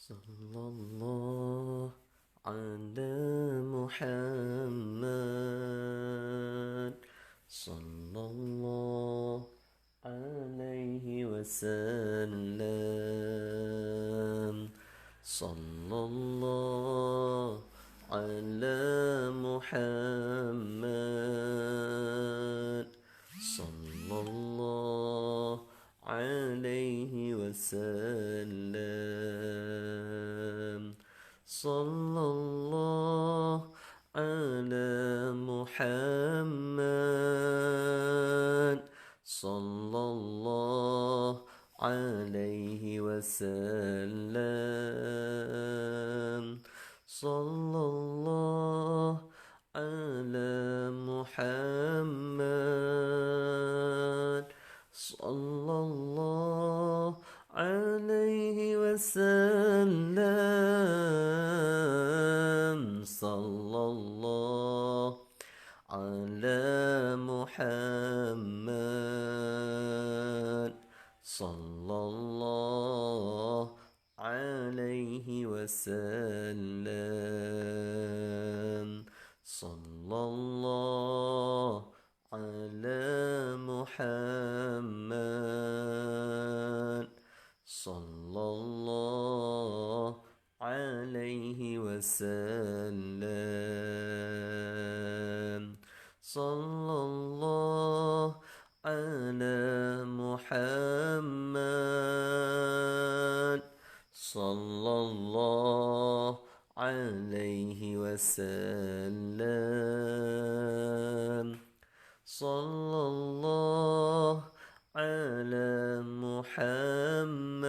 صلى الله على محمد صلى الله عليه وسلم صلى الله على محمد صلى الله عليه وسلم صلى الله على محمد صلى الله عليه وسلم صلى الله على محمد صلى الله عليه وسلم صلى الله على محمد صلى الله عليه وسلم صلى الله على محمد صلى الله عليه وسلم صلى الله على محمد صلى الله عليه وسلم صلى الله على محمد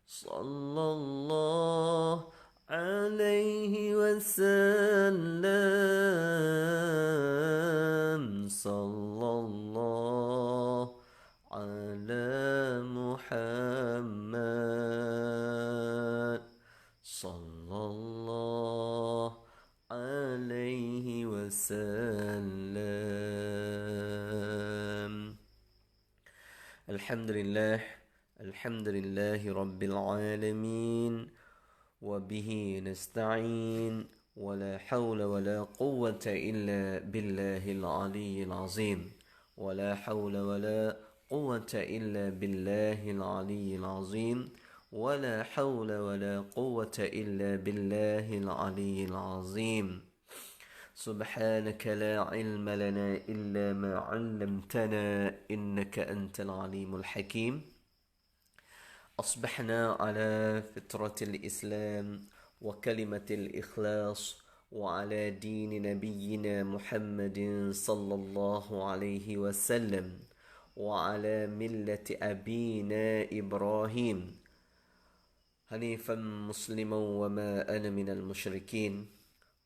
صلى الله عليه وسلم صلى الله على محمد صلى الله عليه وسلم الحمد لله رب العالمين وبه نستعين ولا حول ولا قوة إلا بالله العلي العظيم ولا حول ولا قوة إلا بالله العلي العظيم ولا حول ولا قوة إلا بالله العلي العظيم سبحانك لا علم لنا إلا ما علمتنا إنك أنت العليم الحكيم أصبحنا على فطرة الإسلام وكلمة الإخلاص وعلى دين نبينا محمد صلى الله عليه وسلم وعلى ملة أبينا إبراهيم حنيفا مسلما وما أنا من المشركين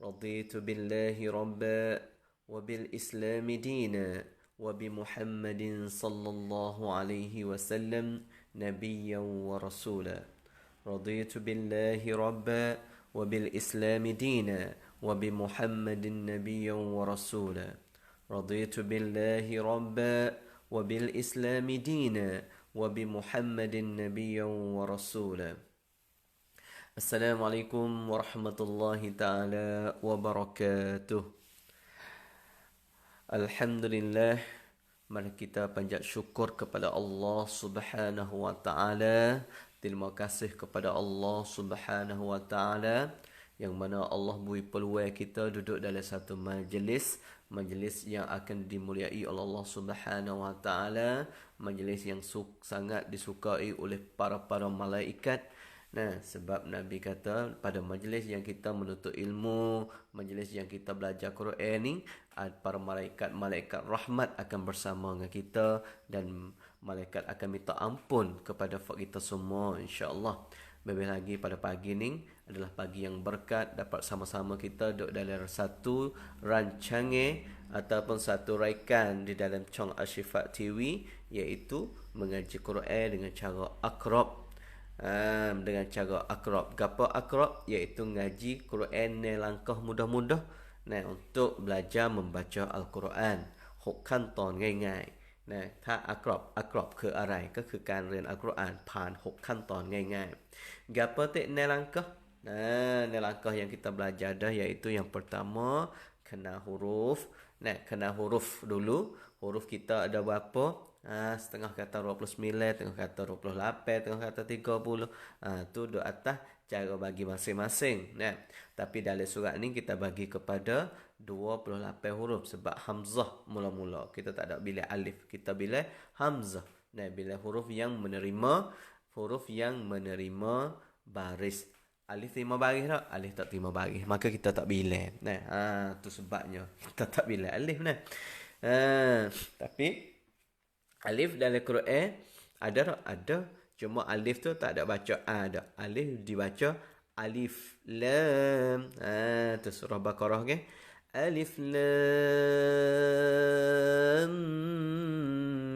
رضيت بالله ربا وبالإسلام دينا وبمحمد صلى الله عليه وسلم نبيا ورسولا رضيت بالله ربا وبالإسلام دينا وبمحمد نبيا ورسولا رضيت بالله ربا وبالإسلام دينا وبمحمد نبيا ورسولا Assalamualaikum warahmatullahi ta'ala wabarakatuh. Alhamdulillah, mari kita panjat syukur kepada Allah Subhanahu wa ta'ala. Terima kasih kepada Allah Subhanahu wa ta'ala yang mana Allah beri peluang kita duduk dalam satu majlis yang akan dimuliai oleh Allah Subhanahu wa ta'ala, majlis yang sangat disukai oleh para malaikat. Nah, sebab Nabi kata pada majlis yang kita menuntut ilmu, majlis yang kita belajar Quran ni, para malaikat rahmat akan bersama dengan kita dan malaikat akan minta ampun kepada kita semua, insya-Allah. Lebih lagi pada pagi ni adalah pagi yang berkat, dapat sama-sama kita duduk dalam satu rancangan ataupun satu raikan di dalam Chong Ashifa TV, iaitu mengaji Quran dengan cara akrab. Dengan cara akrab. Gapa akrab? Iaitu ngaji Quran ni langkah mudah-mudah untuk belajar membaca Al-Quran. Hok kanton ngai-ngai. นะถ้าอักรอบคืออะไรก็คือการเรียนอัลกุรอานผ่าน6ขั้นตอนง่ายๆ Gapo tek nelangkah? Nah, langkah yang kita belajar dah iaitu yang pertama kena huruf. Nah, kena huruf dulu. Huruf kita ada berapa? Setengah kata 29, tengah kata 28, tengah kata 30. Tu duk atas cara bagi masing-masing. Nah, tapi dalam surat ni kita bagi kepada 28 huruf sebab hamzah mula-mula. Kita tak ada bila alif, kita bila hamzah. Nah, bila huruf yang menerima baris. Alif terima baris tak? Alif tak terima baris. Maka kita tak bila. Nah, tu sebabnya kita tak bila alif nah. Tapi alif dalam Quran ada tak? Ada. Cuma alif tu tak ada baca a dah. Alif dibaca alif lam. Tu surah Baqarah kan? Alif lam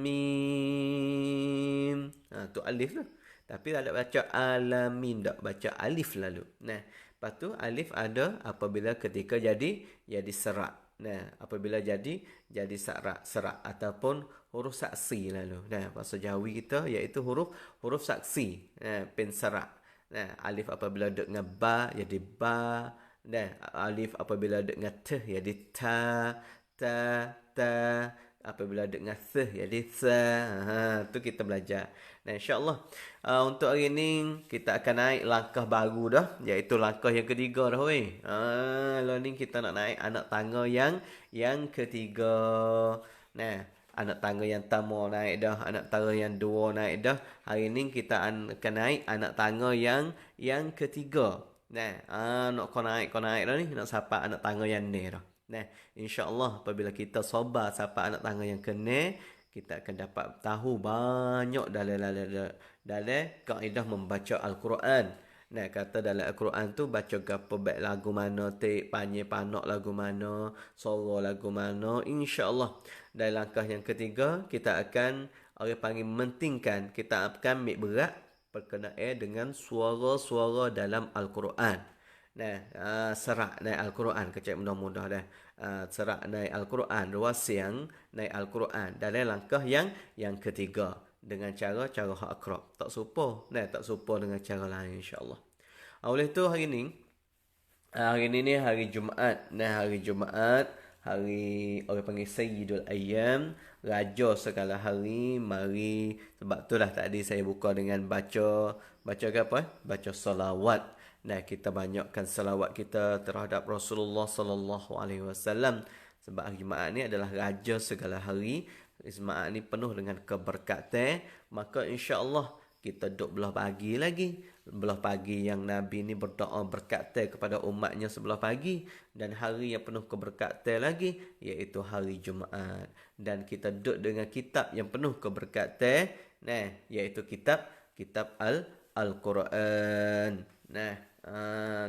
mim. Tu alif tu. Tapi tak ada baca alamin, tak baca alif lalu. Nah, lepas tu alif ada apabila ketika jadi serak. Nah, apabila jadi serak ataupun huruf saksi lalu. Nah, bahasa Jawi kita iaitu huruf saksi. Nah, pen serak. Nah, alif apabila dengan ba jadi ba. Nah, alif apabila dengan t jadi ta. Apabila dengan th jadi tha. Tu kita belajar. Nah, insya-Allah untuk hari ni kita akan naik langkah baru dah, iaitu langkah yang ketiga dah weh. Lah ni kita nak naik anak tangga yang ketiga. Nah, anak tangga yang pertama naik dah, anak tangga yang dua naik dah. Hari ni kita akan naik anak tangga yang ketiga. Nah, nak kau naik dah ni, nak sapa anak tangga yang ni dah. Nah, insya-Allah apabila kita sabar sapa anak tangga yang kena, kita akan dapat tahu banyak dalam kaedah membaca Al-Quran. Nah, kata dalam Al-Quran tu baca gapo baik lagu mana, tik panjang panak lagu mana, suara lagu mana, insya-Allah. Dalam langkah yang ketiga, kita akan orang panggil mentingkan, kita akan ambil berat berkenaan dengan suara-suara dalam Al-Quran. Nah, serak naik Al-Quran kecil mudah-mudah dah. Serak naik Al-Quran, ruas siang naik Al-Quran dalam langkah yang ketiga dengan cara hak akrab. Tak serupa, tak serupa dengan cara lain insya-Allah. Oleh tu hari ni ni hari Jumaat. Nah, hari Jumaat, hari orang panggil Sayyidul Ayyam, raja segala hari. Mari, sebab itulah tadi saya buka dengan baca apa? Baca salawat. Nah, kita banyakkan salawat kita terhadap Rasulullah sallallahu alaihi wasallam sebab hari Jumaat ni adalah raja segala hari. Jumaat ni penuh dengan keberkatan, maka insya-Allah kita duduk belah pagi lagi. Belah pagi yang Nabi ni berdoa berkata kepada umatnya sebelah pagi, dan hari yang penuh keberkatan lagi iaitu hari Jumaat. Dan kita duduk dengan kitab yang penuh keberkatan, nah, iaitu kitab Al-Quran. Nah,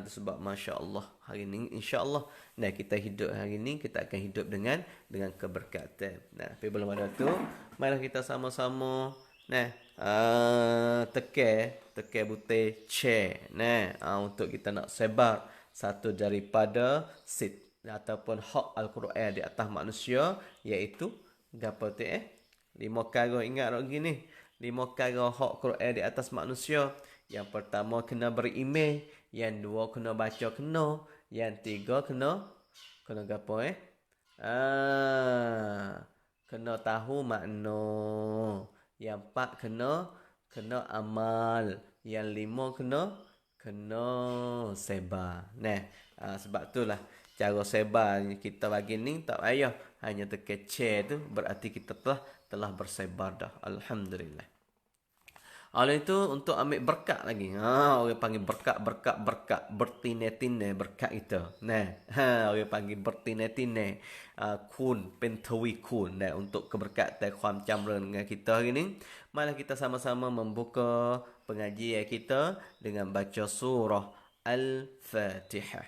sebab masya-Allah hari ni insya-Allah kita hidup hari ni, kita akan hidup dengan keberkatan. Nah, tapi belum ada tu, marilah kita sama-sama tekan butir share. Untuk kita nak sebar satu daripada sit ataupun hak Al-Quran di atas manusia, iaitu gapo tu 5 perkara. Ingat lagi ni 5 perkara hak Quran di atas manusia. Yang pertama kena beriman, yang dua kena baca kena, yang tiga kena gapo kena tahu makna, yang empat kena amal, yang lima kena sebar. Nah, sebab itulah cara sebar kita bagi ni tak payah hanya terkecil tu berarti kita telah bersebar dah. Alhamdulillah. Oleh itu untuk ambil berkat lagi. Orang panggil berkat bertine-tine berkat kita. Orang panggil bertine-tine kun pentawi kun. Untuk keberkatan kuam camran dengan kita hari ni, marilah kita sama-sama membuka pengajian kita dengan baca surah Al-Fatihah.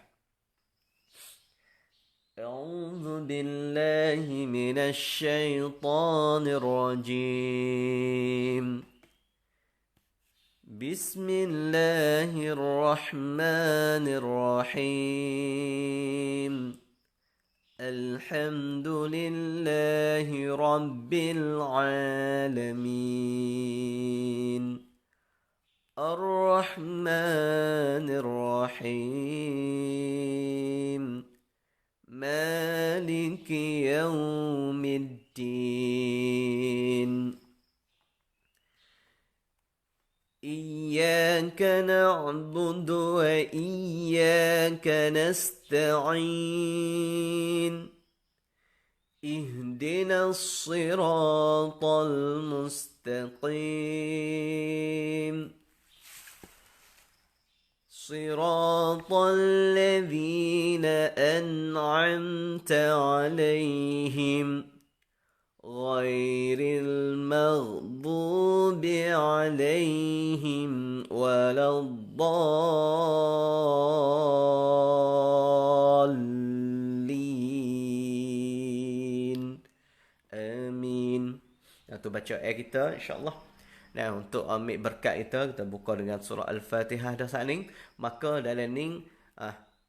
A'udzu billahi minasy syaithanir rajim. بسم الله الرحمن الرحيم الحمد لله رب العالمين الرحمن الرحيم مالك يوم الدين إياك نعبد وإياك نستعين اهدنا الصراط المستقيم صراط الذين أنعمت عليهم غير المغضوب عليهم ولا الضالين آمين. Itu baca ayat kita insya-Allah. Nah, untuk ambil berkat kita buka dengan surah Al-Fatihah dah saat ni. Maka dalam ni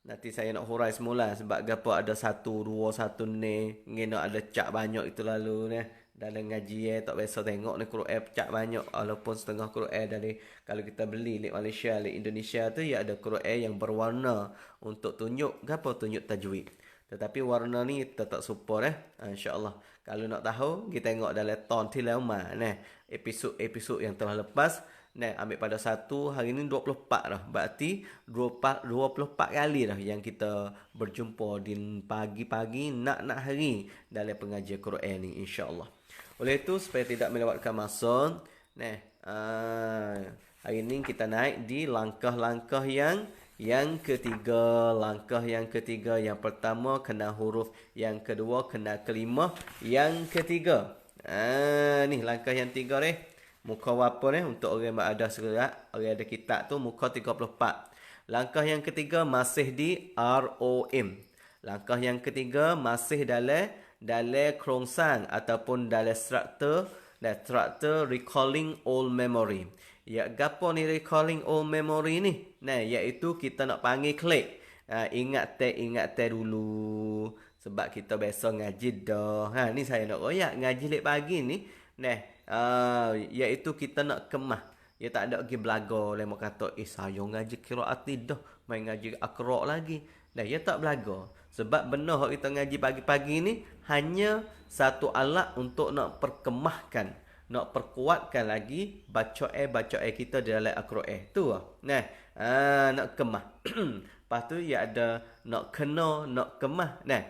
nanti saya nak hurai semula sebab gapo ada 1 2 1 ni ngena ada cak banyak itu lalu ni. Dalam ngaji tak biasa tengok ni Quran cak banyak walaupun setengah Quran dari kalau kita beli di Malaysia, di Indonesia tu ya ada Quran yang berwarna untuk tunjuk gapo tunjuk tajwid. Tetapi warna ni tetap super insya-Allah. Kalau nak tahu kita tengok dalam ton tilawah nah episod yang telah lepas. Nah, ambil pada 1 hari ni 24 dah. Berarti 24 kali dah yang kita berjumpa di pagi-pagi nak hari dalam pengajian Quran ni insya-Allah. Oleh itu supaya tidak melewatkan masa, nah hari ni kita naik di langkah-langkah yang ketiga. Langkah yang ketiga, yang pertama kena huruf, yang kedua kena kalimah, yang ketiga. Ni langkah yang 3 ni. Muka apa ni untuk orang yang ada serat, orang ada kitab tu muka 34. Langkah yang ketiga masih di ROM. Langkah yang ketiga masih dalam kerongsang ataupun dalam struktur recalling old memory. Ya, gapo ni recalling old memory ni? Nah, iaitu kita nak panggil klik. Ingat dulu. Sebab kita biasa ngaji dah. Ni saya nak royak ngaji lek pagi ni. Nah, iaitu kita nak kemah. Ya tak ada lagi belaga. Lemo kata, saya ngaji qiraat ni dah. Main ngaji akra' lagi. Nah, ya tak belaga. Sebab benar kita ngaji pagi-pagi ni hanya satu alat untuk nak perkemahkan, nak perkuatkan lagi bacaan kita di dalam Al-Quran. Tu lah. Nah, nak kemah. Lepas tu ya ada nak kena, nak kemah. Nah,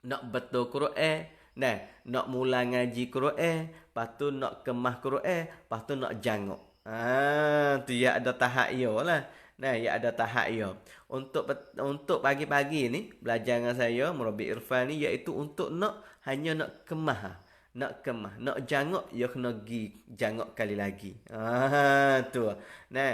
nak betul Quran. Nah, nak mula ngaji Quran. Lepas tu nak kemah Quran. Lepas tu nak jangok. Tu ya ada tahap ya lah. Nah, ya ada tahap ya. Untuk pagi-pagi ni belajar dengan saya Murabi Irfan ni iaitu untuk hanya nak kemah. Nak jangok ya kena gi jangok kali lagi. Tu. Nah,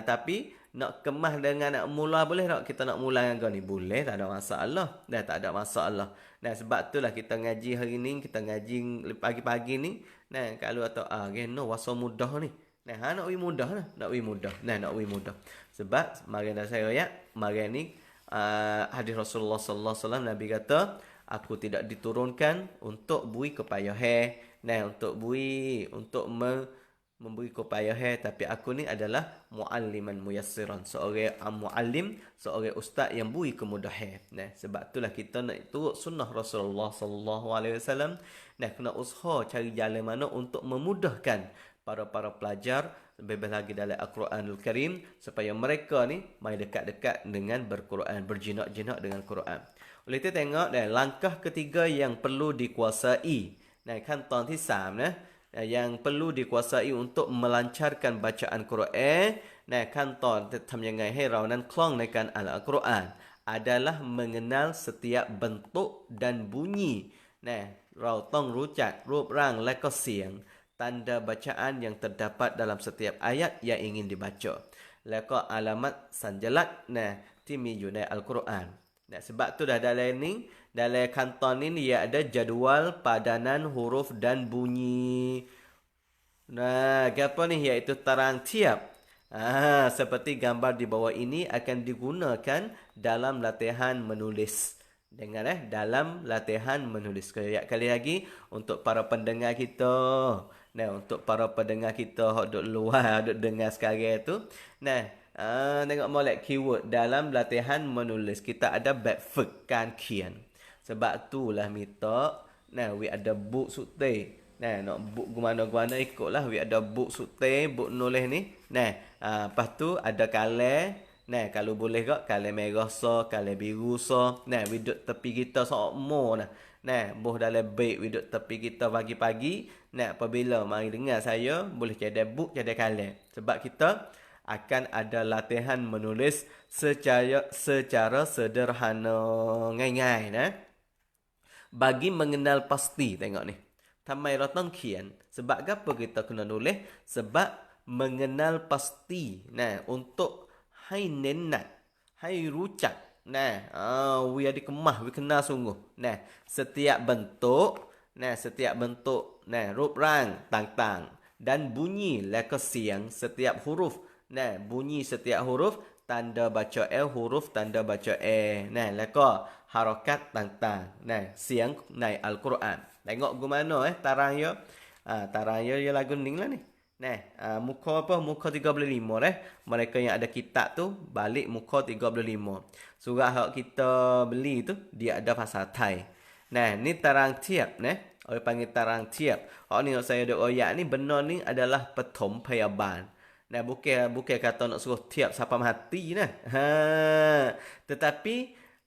tapi nak kemah dengan nak mula boleh tak? Kita nak mula dengan kau ni boleh, tak ada masalah. Dah tak ada masalah. Nah, sebab itulah kita ngaji hari ni, kita ngaji pagi-pagi ni. Nah, kalau atau no wasa mudah ni. Nah, nak wi mudah lah, nak wi mudah. Sebab mari dah saya mari ni hadis Rasulullah sallallahu alaihi wasallam Nabi kata, aku tidak diturunkan untuk bui kepayahan. Nah, untuk memberi kepayahan, tapi aku ni adalah mualliman muyassiran, seorang muallim, seorang ustaz yang beri kemudahan. Nah, sebab itulah kita nak turut sunnah Rasulullah sallallahu alaihi wasallam. Nah, kena usaha cari jalan mana untuk memudahkan para pelajar lebih lagi dalam Al-Quranul Karim supaya mereka ni mai dekat-dekat dengan berquran, berjinak-jinak dengan Quran. Oleh itu tengok langkah ketiga yang perlu dikuasai. Nah, kantongที่3 yang perlu dikuasai untuk melancarkan bacaan Quran. Nah, kantong ทำยังไงให้เรานั้นคล่องในการอ่านอัลกุรอาน adalah mengenal setiap bentuk dan bunyi. Nah, เราต้องรู้จักรูปร่างและก็เสียง tanda bacaan yang terdapat dalam setiap ayat yang ingin dibaca. Leko alamat sanjalatที่มีอยู่ในอัลกุรอาน. Sebab tu dah dalam kanton ni ia ada jadual padanan huruf dan bunyi. Apa ni iaitu tarang tiap. Seperti gambar di bawah ini akan digunakan dalam latihan menulis. Dengar dalam latihan menulis. Kali lagi untuk para pendengar kita. Nah, untuk para pendengar kita hok duk luar duk dengar sekarang tu. Nah, tengok molek keyword dalam latihan menulis. Kita ada backฝึกการเขียน. Sebab tu lah minta. Nah, we ada book sute. Nah, nak book gimana-gimana ikutlah. We ada book sute, book nulis ni. Nah, lepas tu ada kalah. Nah, kalau boleh kak, kalau merah so, kalau biru so. Nah, we duduk tepi kita semua nah. Nah, boh dalam beg we duduk tepi kita pagi-pagi. Nah, apabila mari dengar saya, boleh jadi book, jadi kalah. Sebab kita akan ada latihan menulis secara sederhana. Ngai-ngai nah. Bagi mengenal pasti, tengok ni. Thamai rotong kian. Sebab apa kita kena nulis? Sebab mengenal pasti. Nah, untuk hai nenat, hai rucak. Nah, we ada kemah, we kenal sungguh. Nah, setiap bentuk, rup rang, tang-tang. Dan bunyi leka siang setiap huruf. Nah, bunyi setiap huruf, tanda baca huruf tanda baca Nah, leka harakat tang-tang. Nah, siang naik Al-Quran. Tengok gimana tarang yo. Tarang yo lagu ning lah ni. Nah, muka apa? Muka 35 Mereka yang ada kitab tu balik muka 35. Surah yang kita beli tu dia ada bahasa Thai. Nah, ni tarang tiap Orang panggil tarang tiap. Ni saya ada oyak ni benar ni adalah petom payaban. Nah, bukan kata nak suruh tiap siapa mati nah. Tetapi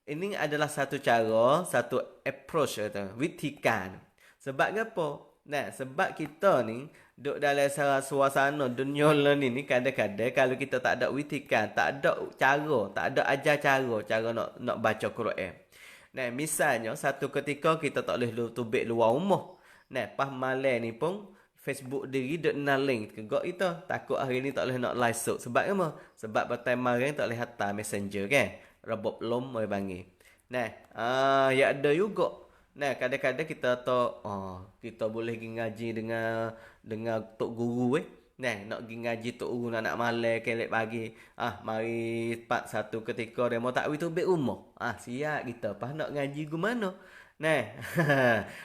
ini adalah satu cara, satu approach kata, witikan. Sebab apa? Nah, sebab kita ni duduk dalam suasana dunia ni kadang-kadang kalau kita tak ada witikan, tak ada cara, tak ada ajar cara nak baca Quran. Nah, misalnya satu ketika kita tak boleh tubik luar rumah. Nah, pas malam ni pun Facebook diri duk naling kegak kita. Takut hari ni tak boleh nak live show. Sebab apa? Sebab batai maring tak boleh hantar messenger kan. Rebop lom oi panggil. Nah, ya ada juga. Nah, kadang-kadang kita kita boleh pergi ngaji dengan tok guru Nah, nak pergi ngaji tok guru nak malam kelek pagi. Mari pak satu ketika demo tak wi tu bek rumah. Siap kita pas nak ngaji ke mana? Nah,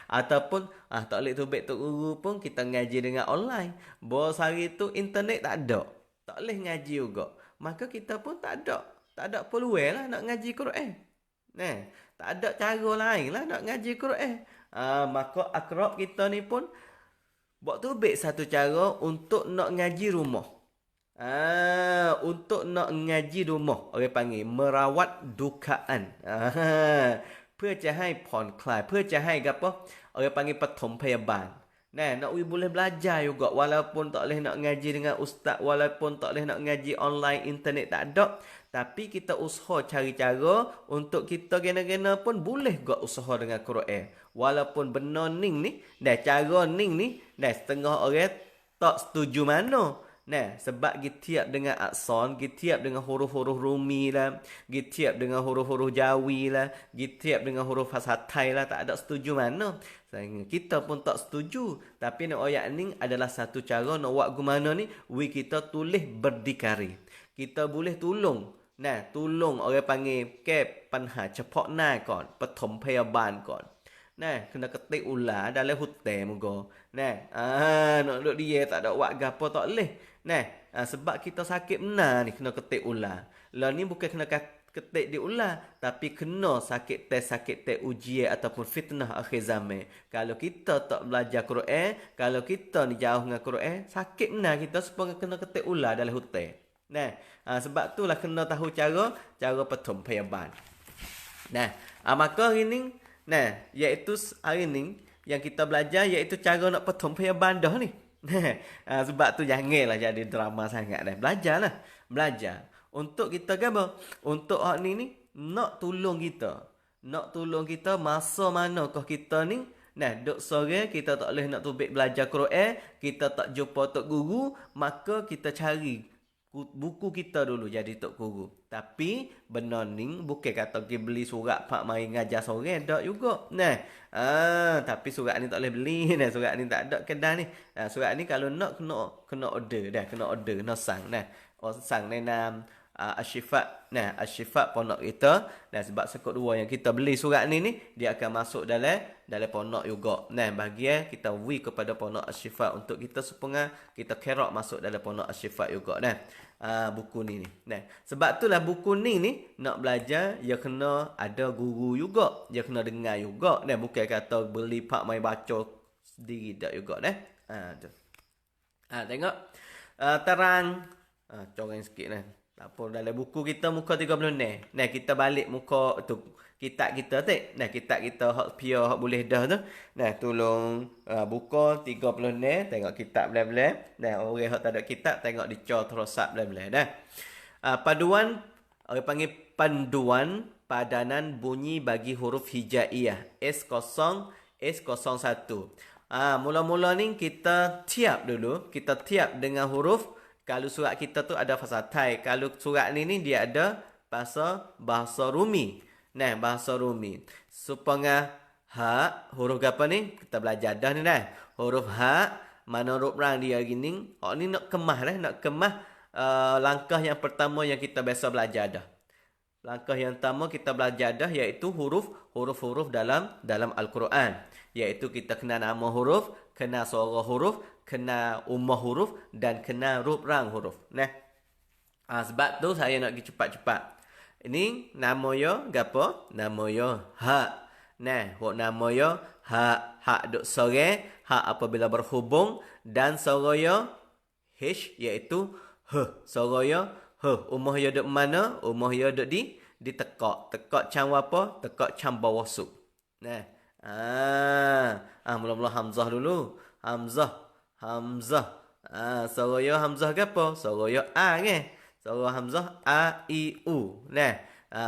ataupun tak boleh tu bek tok guru pun kita ngaji dengan online. Bos hari tu internet tak ada. Tak boleh ngaji juga. Maka kita pun tak ada peluang lah nak ngaji Quran. Nah, tak ada cara lain lah nak ngaji Quran. Maka akrab kita ni pun buat tubik satu cara untuk nak ngaji rumah. Untuk nak ngaji rumah. Orang panggil merawat dukaan. เพื่อจะให้ผ่อนคลายเพื่อจะให้apa orang panggil ปฐมพยาบาล Nah, nak boleh belajar juga walaupun tak boleh nak ngaji dengan ustaz, walaupun tak boleh nak ngaji online, internet tak ada, tapi kita usaha cari cara untuk kita gena-gena pun boleh juga usaha dengan Quran. Walaupun benar ning ni, cara ning ni, setengah orang tak setuju mana. Nah, sebab gitiap dengan akson, gitiap dengan huruf-huruf Rumi lah, gitiap dengan huruf-huruf Jawi lah, gitiap dengan huruf bahasa Thai lah, tak ada setuju mana. Kita pun tak setuju. Tapi nak ayat ni adalah satu cara nak buat gimana ni, kita tulis berdikari. Kita boleh tolong. Nah, tolong orang panggil ke panha cepak na kon, pathom payabal kon. Nah, kena ketik ular dalam hutan muka. Nah, nak duduk dia tak ada buat gapo tak boleh. Nah, sebab kita sakit benar ni kena ketik ular. Lah ni bukan kena ketik di ular, tapi kena sakit tes ujian ataupun fitnah akhir zaman. Kalau kita tak belajar Quran, kalau kita ni jauh dengan Quran, sakit benar kita sebab kena ketik ular dalam hutan. Nah, sebab tu lah kena tahu cara pathom payabal. Nah, maka hari ni, iaitu hari ni yang kita belajar iaitu cara nak pathom payabal dah ni. Sebab tu janganlah jadi drama sangat dah. Belajar. Untuk kita ke apa? Untuk hak ni nak tolong kita. Nak tolong kita masa manakah kita ni duk sore kita tak boleh nak tubik belajar Quran, kita tak jumpa tok guru, maka kita cari buku kita dulu jadi tok guru. Tapi benar ni bukan kata pergi beli surat pak mari ngajar sore dak juga. Tapi surat ni tak boleh beli. Surat ni tak ada kedai ni. Surat ni kalau nak kena order dah, kena order nak sang. Sang ni nam Asy-Syifa. Nah, Asy-Syifa pondok kita. Nah, sebab sekut dua yang kita beli surat ni dia akan masuk dalam pondok juga. Nah, bahagian kita wi kepada pondok Asy-Syifa untuk kita supaya kita kerok masuk dalam pondok Asy-Syifa juga. Nah, buku ni. Nah, sebab itulah buku ni nak belajar dia kena ada guru juga. Dia kena dengar juga. Nah, bukan kata beli pak mai baca sendiri dak juga. Nah. Tu. Tengok. Terang. Corang sikit lah. Tak apa, dalam buku kita muka 30 ni. Nah, kita balik muka tu kitab kita tu. Nah, kitab kita hak pia hak boleh dah tu. Nah, tolong buka 30 ni, tengok kitab belah-belah. Nah, orang hak tak ada kitab tengok dicor terosak belah-belah dah. Paduan orang panggil panduan padanan bunyi bagi huruf hijaiyah S0 S01. Mula-mula ni kita tiap dulu, kita tiap dengan huruf. Kalau surat kita tu ada bahasa Thai, kalau surat ni dia ada bahasa Rumi. Nah, bahasa Rumi. Supaya ha, huruf apa ni? Kita belajar dah ni dah. Huruf ha, mana huruf rang dia gini. Ni nak kemah dah, nak kemah langkah yang pertama yang kita biasa belajar dah. Langkah yang pertama kita belajar dah iaitu huruf-huruf dalam Al-Quran. Iaitu kita kena nama huruf, kena suara huruf, kena umah huruf dan kena rup rang huruf. Nah. Sebab tu saya nak pergi cepat-cepat. Ini nama yo gapo? Nama yo ha. Nah, nama yo ha. Ha duk sore, ha apabila berhubung dan suara yo h iaitu h. Suara yo h. Umah yo duk mana? Umah yo duk di tekak. Tekak cam apa? Tekak cam bawah su. Nah. Mula-mula hamzah dulu. Hamzah. Suara yo hamzah ke apa? Suara yo a ke? Suara hamzah a i u. Nah.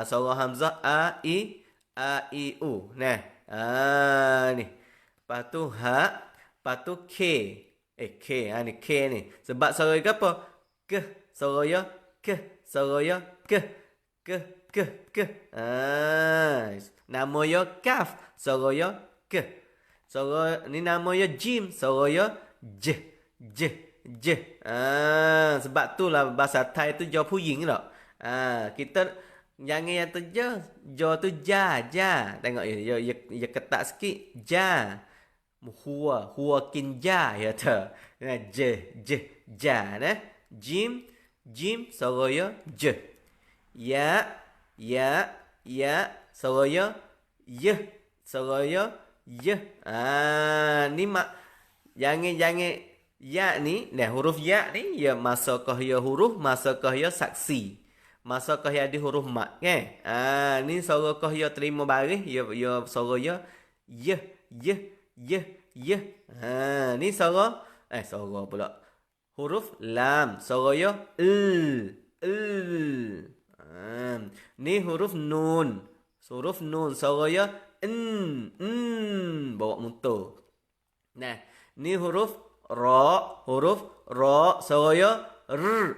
Suara hamzah a i u. Nah. Ni. Lepas tu ha, lepas tu k. K ni k ni. Sebab suara ke apa? Ke. Suara yo ke. Suara yo ke. Nama yo kaf. Suara yo ke. Suara ni nama yo jim. Suara yo j. Sebab tu lah bahasa Thai tu jauh puying tak. Kita jangan yang tu jauh tu ja. Tengok ya ketak sikit ja. Hua kin ja ya tu. Ja nah. Jim suara yo j. Ya suara yo y. Suara yo y. Ni mak jangan ya ni, nah huruf ya ni ya masakah ya huruf, masakah ya saksi. Masakah ya di huruf mat kan? Ni suara kah ya terima baris, ya suara ya y. Ni suara suara pula. Huruf lam, suara ya l. Ni huruf nun. Huruf nun suara ya bawa motor. Nah, ni huruf ra suara ya r.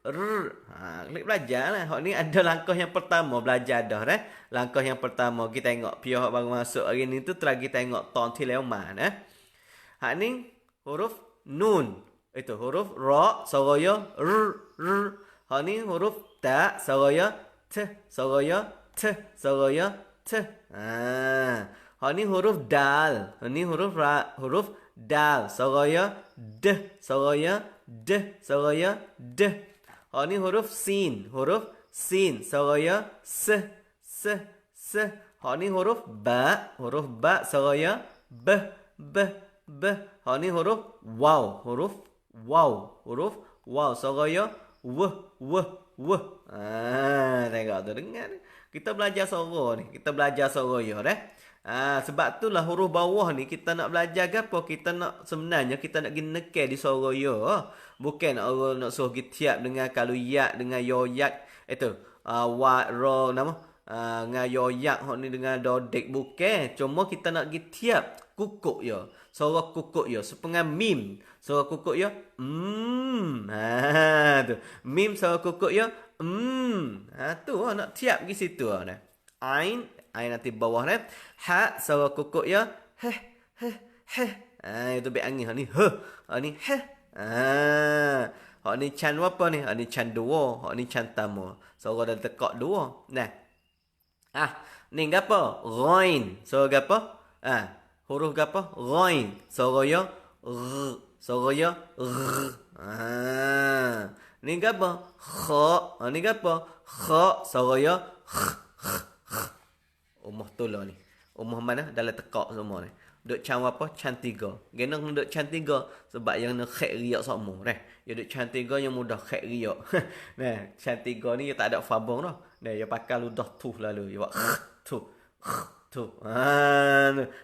Klik belajar lah. Hak ni ada langkah yang pertama belajar dah dah. Langkah yang pertama kita tengok pihak baru masuk hari ni tu lagi tengok ton tileu mana. Hak ni huruf nun. Itu huruf ra suara ya r. Hak ni huruf ta suara ya t. Suara ya t. Suara ya t. Hak ni huruf dal. Hak ni huruf dal. Suara ya d. Suara ya d. Suara ya d. Ni huruf sin. Huruf sin. Suara ya s. Ni huruf ba. Huruf ba. Suara ya b. Ni huruf waw. Huruf waw. Suara ya w. Tengok tu dengar. Kita belajar suara ni. Kita belajar suara ya dah. Sebab itulah huruf bawah ni kita nak belajar ke apa? Kita nak sebenarnya kita nak pergi nekal di suara ya. Bukan orang nak suruh pergi tiap dengan kalau yak dengan yoyak itu wa ra nama dengan yoyak hok ni dengan dodek bukan. Cuma kita nak pergi tiap kukuk ya. Suara kukuk ya sepengah mim. Suara kukuk ya tu. Mim suara kukuk ya tu nak tiap pergi situ nah. Ain nanti bawah ni. Ha suara kukuk ya heh. Itu be angin ni h. Ni heh. Hak ni can apa ni? Hak ni can dua. Hak ni can tama. Suara dah tekak dua. Nah. Ni gapo? Ghain. Suara gapo? Huruf gapo? Ghain. Suara ya r. Suara ya r. Ni gapo? Kha. Ni gapo? Kha. Suara ya Umah tu lah ni. Umah mana? Dalam tekak semua ni. Duk can apa? Can tiga. Genang duk can tiga. Sebab yang nak khek riak semua. Ya duk can tiga yang mudah khek riak. Can tiga ni dia tak ada fabung dah. Ya pakai ludah tu lalu. Ya buat tu. Tu.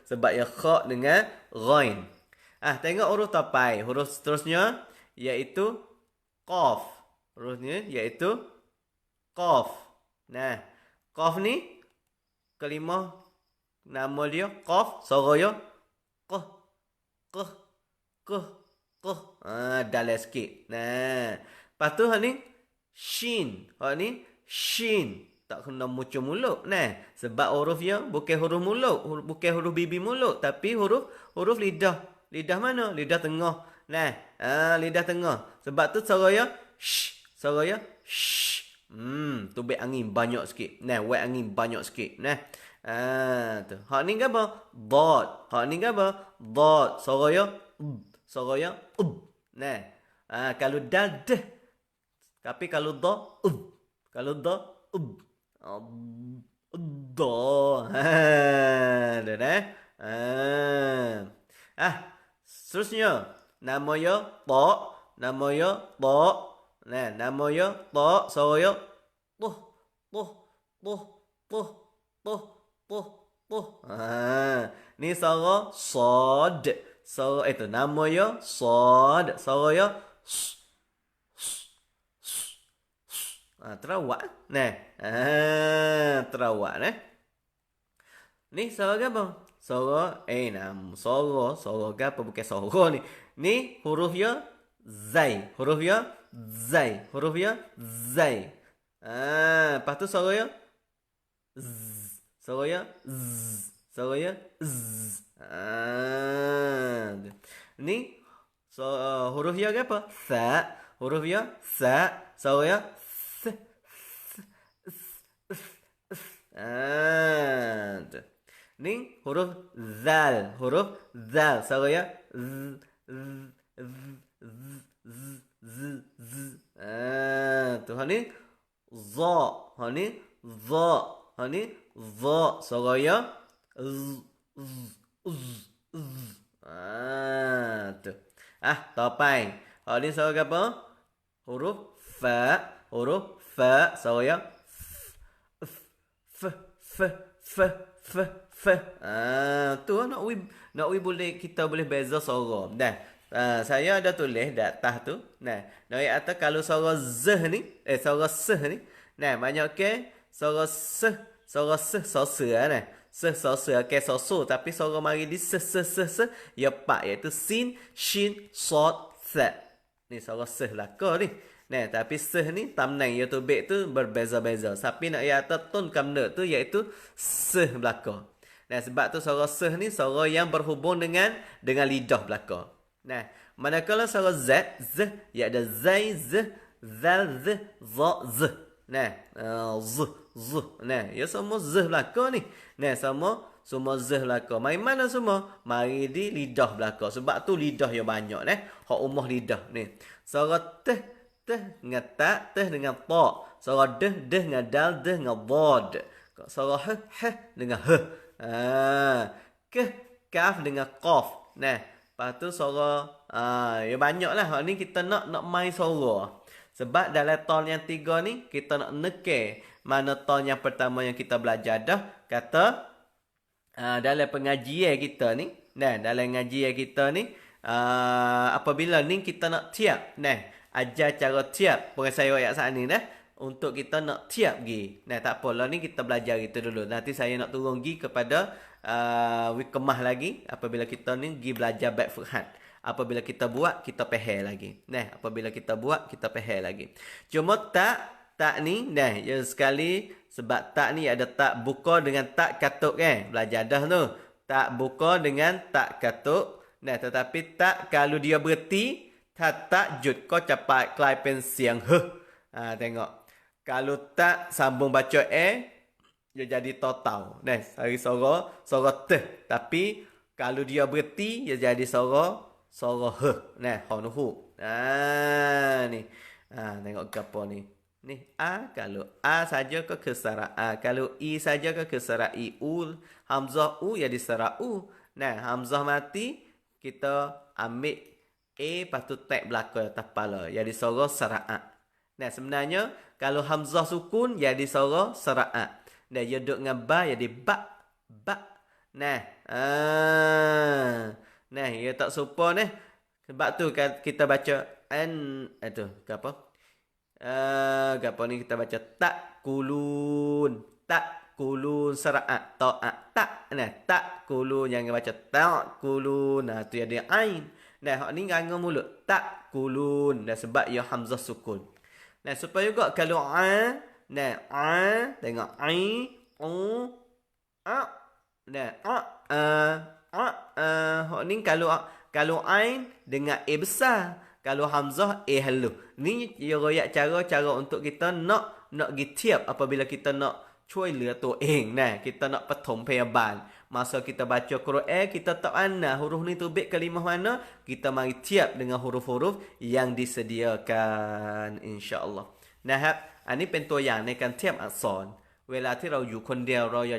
Sebab yang khak dengan ghain. Tengok huruf tapai. Huruf seterusnya iaitu qaf. Hurufnya iaitu qaf. Qaf ni kalimah nama dia qaf, suara dia qah qah qah qah. Dalam sikit. Lepas tu hak ni shin. Hak ni shin. Tak kena muncul mulut. Sebab huruf dia bukan huruf mulut, bukan huruf bibi mulut, tapi huruf lidah. Lidah mana? Lidah tengah. Lidah tengah. Sebab tu suara dia sh. Suara dia sh. Tubik angin banyak sikit. Wet angin banyak sikit. Tu. Hak ni apa? Dot. Hak ni apa? Dot. Suara dia suara dia kalau dal deh. Tapi kalau da kalau da da. Seterusnya nama dia ta. Nama dia ta. Nama dia ta. Suara dia tuh tuh tuh tuh tuh tuh tuh. Ni suara sad. Suara itu nama dia sad. Suara dia terawak. Terawak. Ni suara apa? Suara suara apa? Bukan suara ni. Ni huruf dia zai. Huruf dia zai. Huruf dia zai. Lepas tu suara dia z. Suara dia z. Suara dia z. Ni huruf dia apa? Sa. Huruf dia sa. Suara dia s. Ni huruf zal. Huruf zal. Suara dia z. Tu ni za. Ni za. Ni za. Suara dia tu.ต่อไป ni suara apa? Huruf fa. Huruf fa. Suara dia f. Tu nak boleh kita boleh beza suara. Saya ada tulis di atas tu. Di atas kalau suara z ni, suara s ni, banyak ke suara s, ke soso tapi suara mari di s ya pak iaitu sin, shin, sad, sa. Ni suara s laka ni. Tapi s ni tamnang ya tu bek tu berbeza-beza. Tapi nak ya atas tone kamna tu iaitu s belaka. Sebab tu suara s ni suara yang berhubung dengan lidah belaka. Manakala suara z ia ada zai, z, zal, z, za, z. Z. Ya semua z belaka ni. Semua z belaka. Mari mana semua? Mari di lidah belaka. Sebab tu lidah yang banyak. Hak umah lidah ni. Suara teh dengan ta, teh dengan ta. Suara deh dengan dal, deh dengan dad. Suara h dengan h. Kaf dengan qaf. Lepas tu suara ya banyak lah. Hak ni kita nak main suara. Sebab dalam tone yang 3 ni kita nak neke mana tone yang pertama yang kita belajar dah. Kata dalam pengajian kita ni, dalam pengajian kita ni apabila ni kita nak tiap, ajar cara tiap pengasai ayat saat ni untuk kita nak tiap gi. Tak apalah ni kita belajar itu dulu. Nanti saya nak turun gi kepada wikemah lagi apabila kita ni gi belajar baik Furhan. Apabila kita buat kita pehel lagi. Apabila kita buat kita pehel lagi. Cuma tak ni ya sekali sebab tak ni ada tak buka dengan tak katuk belajar dah tu. Tak buka dengan tak katuk. Tetapi tak kalau dia berhenti ถ้าตะหยุดก็จะกลายเป็นเสียงh. Tengok. Kalau tak sambung baca dia jadi total. Nah, dari suara t. Tapi kalau dia berhenti dia jadi suara h. Nah, hu. Ni. Tengok gapo ni. Ni a, kalau a saja ke kesara a, kalau i saja ke kesara i, u, hamzah u jadi sara u. Nah, hamzah mati kita ambil lepas tu tek belakang atas kepala jadi suara sara a. Nah, sebenarnya kalau hamzah sukun jadi suara sara a. Nah, dia duduk dengan ba jadi ba. Nah, nah, dia tak serupa ni. Sebab tu kita baca an itu apa? Gapo ni kita baca tak kulun saraat tak. Nah, tak kulun jangan baca tak kulun. Nah, tu ada ain. Nah, hak ni nganga mulut tak kulun. Nah, sebab ia hamzah sukun. Nah, supaya juga kalau nah, tengok nah, hak ni kalau ain dengan besar. Kalau hamzah halus. Ni dia royak cara untuk kita nak gitiap apabila kita nak cuai le tu nah, kita nak patom payabal. Masa kita baca Quran, kita tak ana huruf ni tubik kalimah mana, kita mari tiap dengan huruf-huruf yang disediakan insya-Allah. Nah, iniเป็นตัวอย่างในการเทียบอักษรเวลาที่เราอยู่คนเดียวเราอย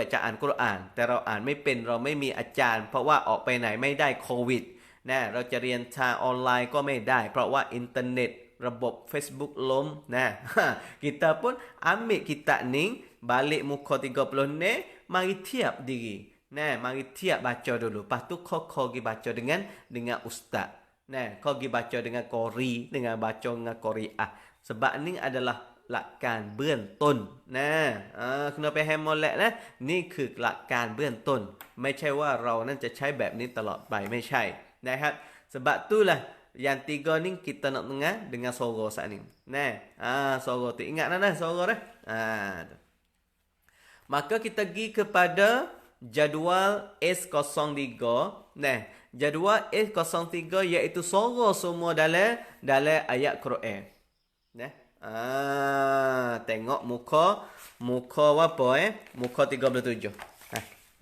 ากจะอ่านกุรอานแต่เราอ่านไม่เป็นเราไม่มีอาจารย์เพราะว่าออกไปไหนไม่ได้โควิดนะเราจะเรียนทางออนไลน์ก็ไม่ได้เพราะว่าอินเทอร์เน็ตระบบ Facebook ล้มนะ kita pun ambil kitab ni balik muka 30 ni mari tiap diri nah mari tiap baca dulu lepas tu kau pergi baca dengan ustaz nah kau pergi baca dengan qori dengan baca dengan qoriah sebab ni adalahหลักการเบื้องต้นนะคุณไปให้หมดแหละนะนี่คือหลักการเบื้องต้นไม่ใช่ว่าเรานั้นจะใช้แบบนี้ตลอดไปไม่ใช่นะครับ sebab itulah yang tiga ni kita nak dengar dengan suara saat ni nah suara tu ingat dah suara dah maka kita pergi kepada jadual S03 nah jadual S03 iaitu suara semua dalam ayat Quran nah tengok muka apa muka 37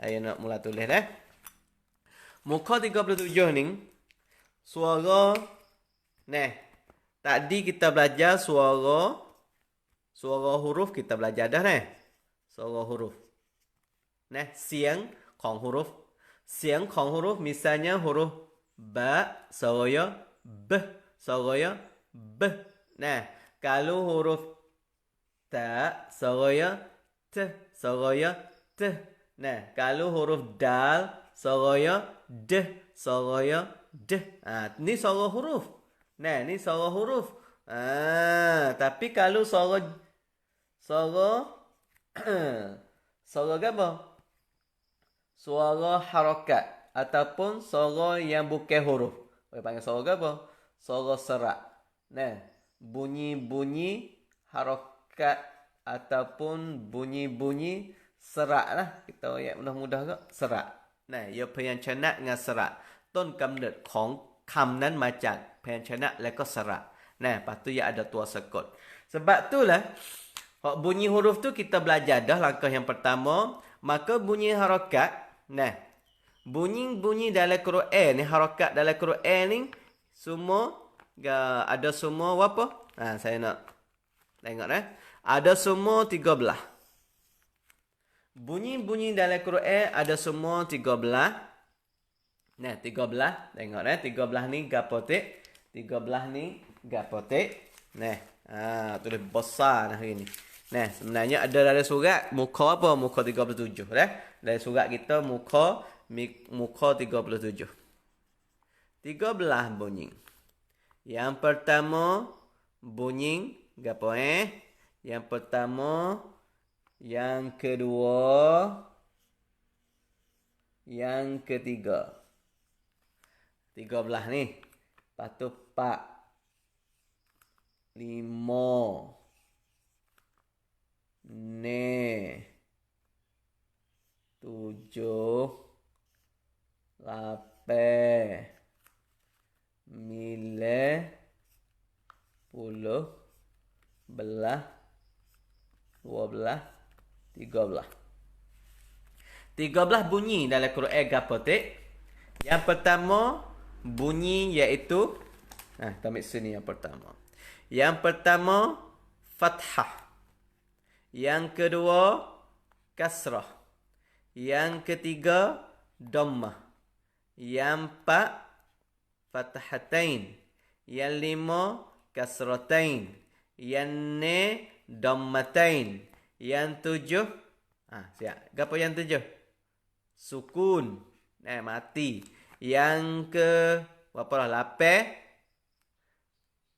saya nak mula tulis muka 37 ni suara nah tadi kita belajar suara huruf kita belajar dah suara huruf nah siangของ huruf misalnya huruf ba suara b nah kalau huruf ta suara t nah kalau huruf dal suara d ni suara huruf nah ni suara huruf tapi kalau suara apa suara harakat ataupun suara yang bukan huruf panggil suara apa suara serak nah bunyi-bunyi harakat ataupun bunyi-bunyi serak lah kita ayat mudah-mudah ke serak nah ia พยัญชนะ dengan serak ต้นกำเนิดของคำนั้นมาจากพยัญชนะและก็สระnah lepas tu ia ada tua sekut sebab itulah bunyi huruf tu kita belajar dah langkah yang pertama maka bunyi harakat nah bunyi dalam Quran ni harakat dalam Quran ni semua ada semua apa? Saya nak tengok ada semua 13. Bunyi-bunyi dalam Quran ada semua 13. Nah, 13. Tengok 13 ni gapo tik? 13 ni gapo tik? Nah, tulis besar hari ni. Nah, sebenarnya ada dalam surat muka apa? Muka 37 Dalam surat kita muka 37. 13 bunyi. Yang pertama bunyi gapo Yang pertama, yang kedua, yang ketiga. 13 ni. Lepas tu 4 5 6 7 8 belah, 12, 13. 13 bunyi dalam Quran gapo tek? Yang pertama bunyi iaitu kita ambil sini yang pertama. Yang pertama fathah. Yang kedua kasrah. Yang ketiga dhammah. Yang empat fathatain. Yang lima kasratain. Yang enam dhammatain. Yang tujuh siap. Gapo yang tujuh? Sukun. Mati. Yang ke berapa lah? 8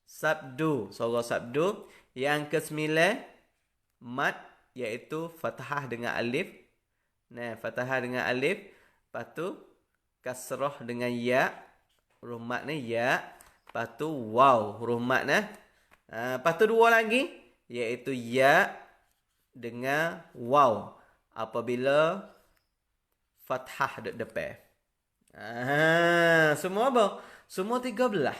sabdu. Suara sabdu. Yang ke 9 mad iaitu fathah dengan alif. Fathah dengan alif. Lepas tu kasrah dengan ya. Huruf mad ni ya. Lepas tu waw. Huruf mad ni. Lepas tu dua lagi. Iaitu ya dengan waw. Apabila fathah dek depan. Semua apa? Semua 13.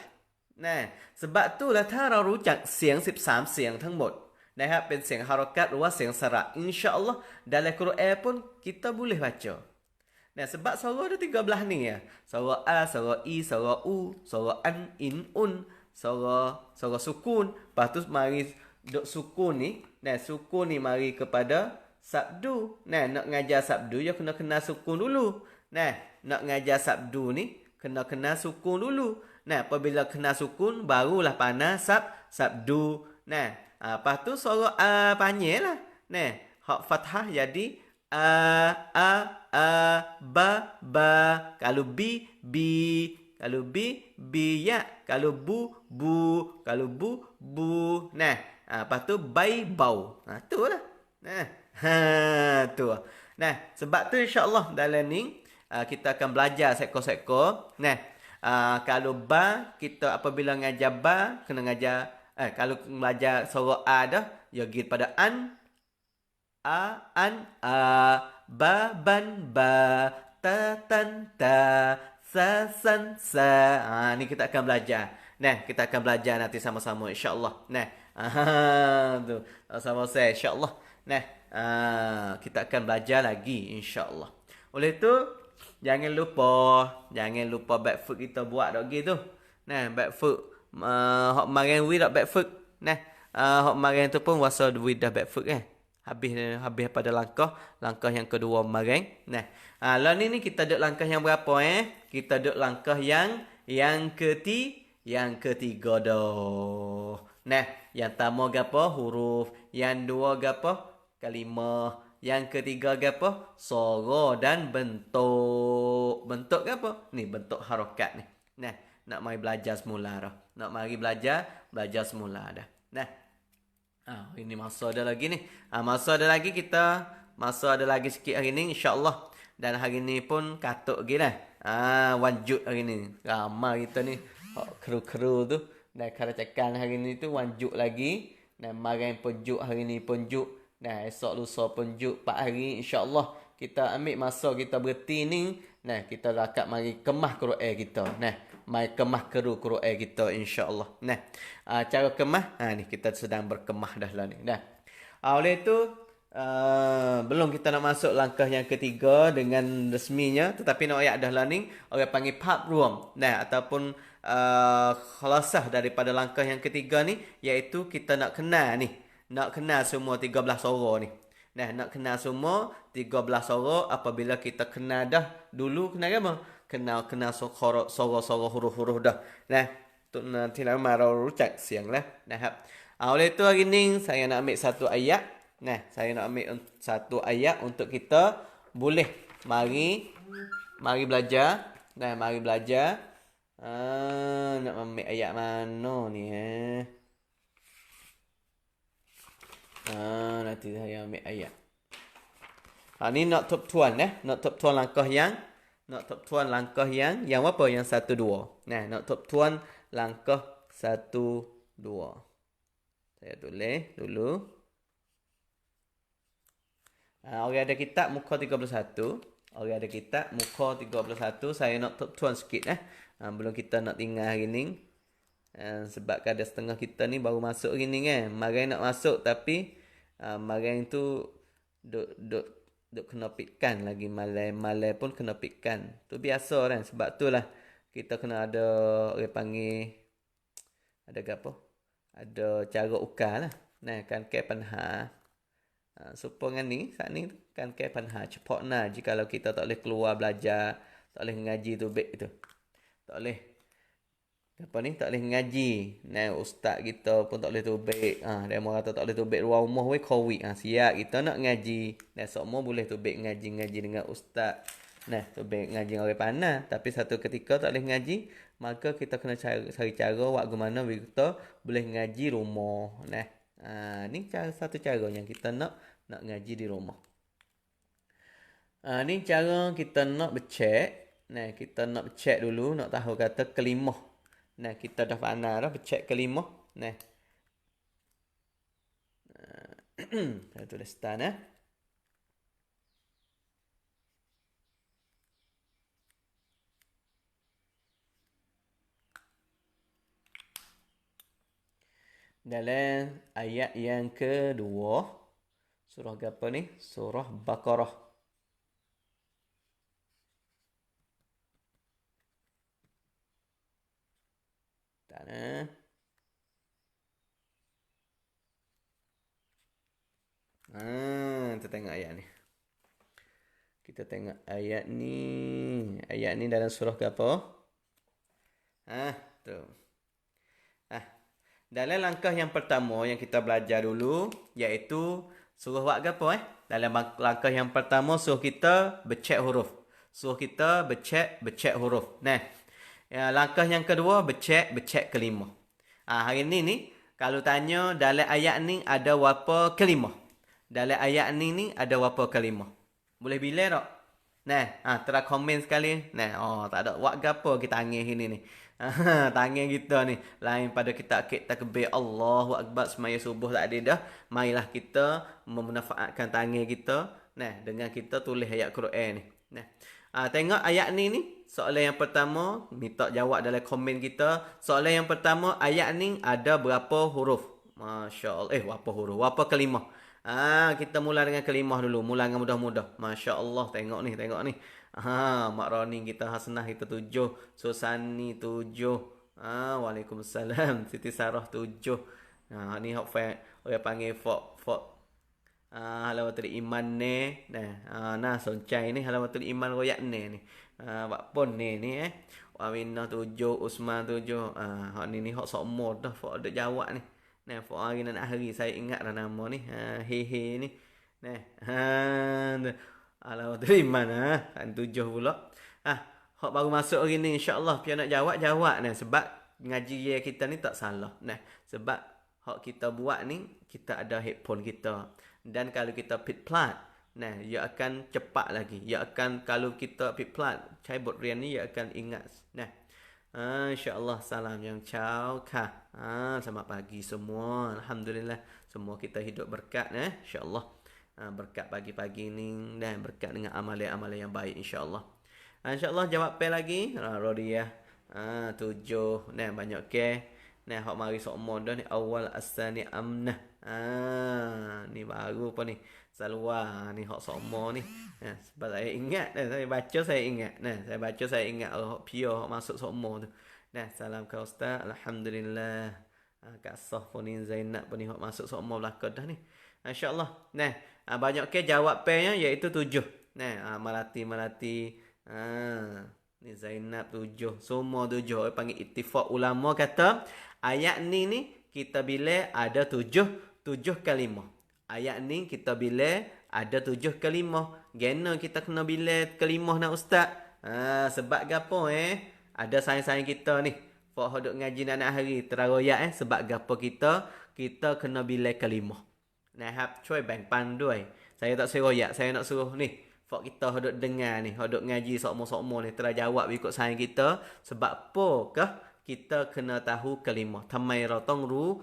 Sebab tu lah Tara รู้จักเสียง13เสียงทั้งหมดนะครับเป็นเสียงฮารักัตหรือว่าเสียงสระinsya-Allah dalam Quran pun kita boleh baca. Sebab suara ada 13 ni ya. Suara a, suara i, suara u, suara an, in, un, suara sukun. Lepas tu mari duk sukun ni. Sukun ni mari kepada sabdu. Nak ngajar sabdu ya kena kenal sukun dulu. Nak ngajar sabdu ni kena sukun dulu. Apabila kena sukun barulah panas sabdu. Lepas tu suara a panjang lah. Hak fathah jadi ba, ba. Kalau bi, bi. Kalau bi, ya. Kalau bu, bu. Kalau bu, bu. Lepas tu bai, bau. Tu lah. Tu. Sebab tu insya-Allah dalam ni kita akan belajar sekor-sekor. Kalau ba, kita apabila ngajar ba, kena ngajar kalau belajar suara a dah, ya pergi pada an, an, ba, ban, ba, ta, tan, ta, sa, san, sa. Ni kita akan belajar. Kita akan belajar nanti sama-sama insya-Allah. Tu. Sama saya insya-Allah. Kita akan belajar lagi insya-Allah. Oleh tu jangan lupa backfoot kita buat dak gitu. Backfoot hok marin we dak backfoot. Hok marin tu pun wasa we dah backfoot kan. Habis pada langkah yang kedua marin. Lah ni kita duk langkah yang berapa Kita duk langkah yang ketiga dah. Yang pertama gapo? Huruf. Yang dua gapo? Kalimah. Yang ketiga gapo? Suara dan bentuk. Bentuk gapo? Ni bentuk harakat ni. Nak mari belajar semula dah. Nak mari belajar semula dah. Ini masa ada lagi ni. Masa ada lagi sikit hari ni insya-Allah. Dan hari ni pun katuk lagi dah. Wanjut hari ni. Ramai kita ni. Keru-keru tu. Dan karacakan hari ni tu wanjuk lagi. Dan marin pun juk hari ni pun juk. Esok lusa pun juk 4 hari insya-Allah. Kita ambil masa kita berhenti ni. Kita rakat mari kemah Quran kita. Mari kemah keru Quran kita insya-Allah. Cara kemah ni kita sedang berkemah dah lah ni. Oleh tu belum kita nak masuk langkah yang ketiga dengan resminya, tetapi nak ayat dah lah ni orang panggil part ruam. Ataupun khalasah daripada langkah yang ketiga ni iaitu kita nak kenal ni. Nak kenal semua 13 suara ni. Nak kenal semua 13 suara. Apabila kita kenal dah dulu, kenal apa? Kenal suara-suara huruf-huruf dah. Tu nanti nak marau rucak siang lah. Oleh tu hari ni saya nak ambil satu ayat. Saya nak ambil satu ayat untuk kita boleh mari belajar. Mari belajar. Nak ambil ayat mana ni nanti saya ambil ayat. Ni nak top tuan nak top tuan langkah yang apa? Yang 1 2. Nak top tuan langkah 1 2. Saya tulis dulu. Orang ada kitab muka 31. Orang ada kitab muka 31. Saya nak tuan sikit belum kita nak tinggal hari ni. Sebab ada setengah kita ni baru masuk hari ni kan. Marang nak masuk tapi marang tu duk kena pitkan lagi, malai pun kena pitkan. Tu biasa kan. Sebab tu lah kita kena ada orang panggil ada apa? Ada cara ukar lah. Nah, kan ke panha. Supaya ni saat ni kan ke panha cepat nah jika kalau kita tak boleh keluar belajar, tak boleh ngaji tu baik tu. Tak boleh apa ni, tak boleh ngaji. Nah, ustaz kita pun tak boleh tubik. Dia mau kata tak boleh tubik luar rumah we covid. Siap kita nak ngaji. Nah, semua boleh tubik ngaji dengan ustaz. Nah, tubik ngaji dengan orang panah, tapi satu ketika tak boleh ngaji, maka kita kena cari cara buat gimana kita boleh ngaji rumah. Nah, ni satu cara yang kita nak ngaji di rumah. Ni cara kita nak becek. Nah, kita nak becek dulu, nak tahu kata kelimah. Nah, kita dah pandai dah becek kelimah. Nah. Saya tulis start Dalam ayat yang kedua, surah apa ni? Surah Baqarah. Tanah. Kita tengok ayat ni. Kita tengok ayat ni. Ayat ni dalam surah apa? Tu. Dalam langkah yang pertama yang kita belajar dulu, iaitu suruh buat apa Dalam langkah yang pertama suruh kita becek huruf. Suruh kita becek huruf. Nah, langkah yang kedua becek kelima. Hari ni kalau tanya dalam ayat ni ada berapa kelima? Dalam ayat ni ada berapa kelima? Boleh bilang tak? Nah, tera komen sekali. Nah, tak ada buat apa kita angin ini ni. Tangan kita ni lain pada kita takbir Allahu Akbar semaya subuh tak ada dah. Marilah kita memanfaatkan tangan kita dengan kita tulis ayat Quran ni. Tengok ayat ni soalan yang pertama, minta jawab dalam komen kita. Soalan yang pertama, ayat ni ada berapa huruf? Masya-Allah. Berapa huruf? Berapa kalimah? Kita mula dengan kalimah dulu. Mula dengan mudah-mudah. Masya-Allah, tengok ni. Mak Roni kita, Hasnah kita 7, Susani 7. Waalaikumsalam. Siti Sarah 7. Ni hok orang panggil fok halawatul iman ni. Nah soncai ni halawatul iman royak ni. Wak pun ni Wawina 7, Usman 7. Hok ni hok sokmo dah fok ada jawab ni. Fok hari nak hari saya ingat dah nama ni. Hehe ni. Alah terima kan 7 pula. Hak baru masuk hari ni insya-Allah pian nak jawab sebab ngaji kita ni tak salah. Sebab hak kita buat ni kita ada headphone kita. Dan kalau kita pit plat, ia akan cepat lagi. Ia akan kalau kita pit plat, cai bot rian ni ia akan ingat. Insya-Allah salam yang ciao ka. Selamat pagi semua. Alhamdulillah semua kita hidup berkat insya-Allah. Berkat pagi-pagi ni dan berkat dengan amalan-amalan yang baik insya-Allah. Insya-Allah jawab pe lagi. Rodiah 7 banyak ke. Hak mari sok dah ni awal asani amnah. Ni baru apa ni? Salwa ni hak sok ni. Sebab saya ingat saya baca saya ingat. Saya baca saya ingat hak pio hak masuk sok tu. Salam ke ustaz. Alhamdulillah. Kak Sah pun ni Zainab pun ni hak masuk sok belakang dah ni. InsyaAllah. Banyak ke jawab nya iaitu 7. Melati. Ni Zainab 7. Semua 7. Panggil ittifaq ulama kata ayat ni kita bila ada 7 kalimah. Ayat ni kita bila ada 7 kalimah. Gena kita kena bila kalimah nak ustaz. Sebab gapo ada sayang-sayang kita ni. Fak hodok ngaji nak hari teraroyak sebab gapo kita kena bila kalimah. Cuy bang pandai. Saya tak seroyak, saya nak suruh ni. Fak kita hodok dengar ni, hodok ngaji sokmo-sokmo ni terjawab ikut sayang kita. Sebab apakah kita kena tahu kalimah. Tamai rotong ru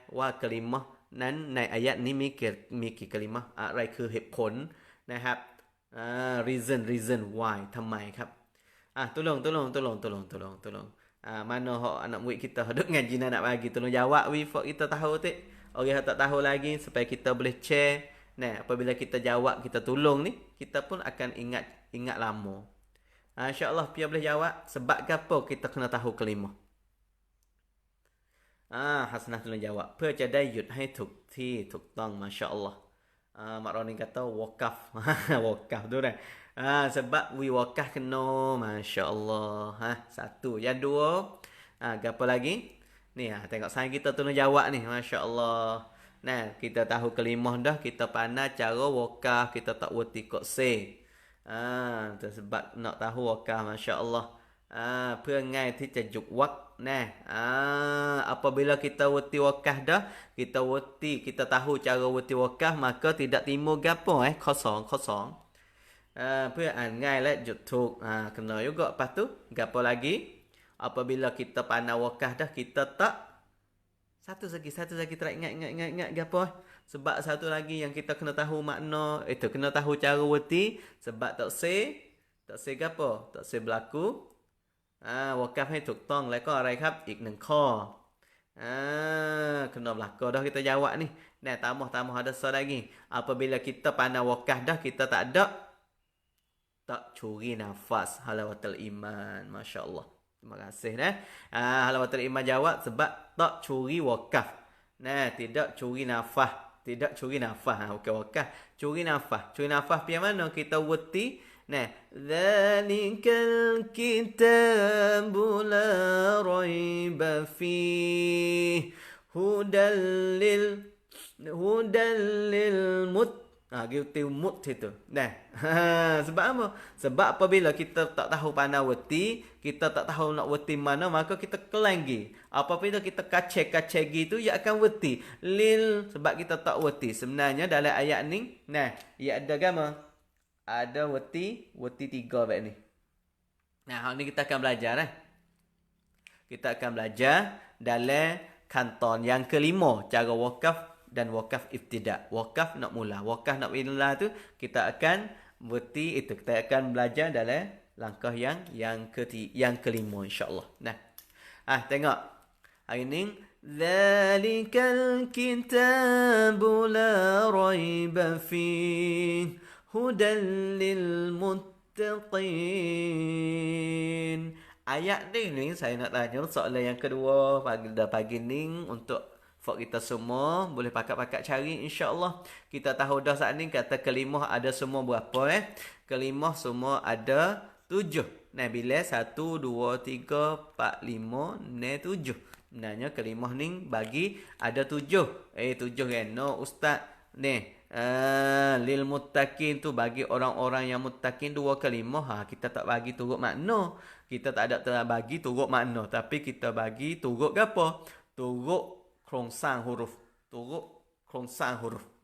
wa kalimah nan ayat ni mikir kalimah. Rai ke hep kon. reason why ทำไมครับtolong mana hak anak murid kita duk ngaji nak bagi tolong jawab before kita tahu tik orang tak tahu lagi supaya kita boleh share nah apabila kita jawab kita tolong ni kita pun akan ingat lama insyaallah biar boleh jawab sebab apa kita kena tahu kalimah Hasanah tolong jawab เพื่อจะได้หยุดให้ถูกที่ถูกต้องมาชาอัลลอฮ์Mak Roni kata wakaf wakaf tu dah sebab we wakaf kena Masya Allah satu yang dua apa lagi ni tengok saya kita tolong jawab ni Masya Allah nah kita tahu kelimah dah kita pandai cara wakaf kita tak wati kok se sebab nak tahu wakaf Masya Allah เพื่อง่ายที่จะหยุดวักnah apabila kita wati wakaf dah kita tahu cara wati wakaf maka tidak timbul gapo kosong เพื่ออ่านง่ายและหยุดถูกkena juga lepas tu gapo lagi apabila kita pandai wakaf dah kita tak satu lagi tak ingat gapo sebab satu lagi yang kita kena tahu makna itu kena tahu cara wati sebab tak se gapo tak se berlaku wakaf ให้ถูกต้องแล้วก็อะไรครับอีกหนึ่งข้อkena belaka dah kita jawab ni nah tambah ada soal lagi apabila kita pandai wakaf dah kita tak curi nafas halawatul iman masya-Allah terima kasih halawatul iman jawab sebab tak curi wakaf nah tidak curi nafas okey wakaf curi nafas pi mana kita wati nah dzalikal kitabu la raiba fihi hudal lil mut itu nah sebab apa sebab apabila kita tak tahu pandai wati kita tak tahu nak wati mana maka kita kelanggi apabila kita kacek gitu ia akan wati lil sebab kita tak wati sebenarnya dalam ayat ni nah ia ada gambar ada wati 3 baik ni. Nah, hari ni kita akan belajar Kita akan belajar dalam kanton yang kelima cara wakaf dan wakaf ibtida. Wakaf nak mula, wakaf nak mula tu kita akan wati itu kita akan belajar dalam langkah yang kelima insya-Allah. Nah. Tengok. Hari ni Zalikal kitabu la raiba fihi Hudan lil muttaqin. Ayat ni saya nak tanya soalan yang kedua pagi ni untuk kita semua boleh pakat cari insya-Allah. Kita tahu dah saat ni kata kalimah ada semua berapa Kalimah semua ada 7. Nah bila 1 2 3 4 5 6 7. Sebenarnya kalimah ni bagi ada 7. 7 kan. No ustaz ni lil muttaqin tu bagi orang-orang yang muttaqin 2 kalimah kita tak bagi turut makna kita tak ada bagi turut makna tapi kita bagi turut apa turut kerongsang huruf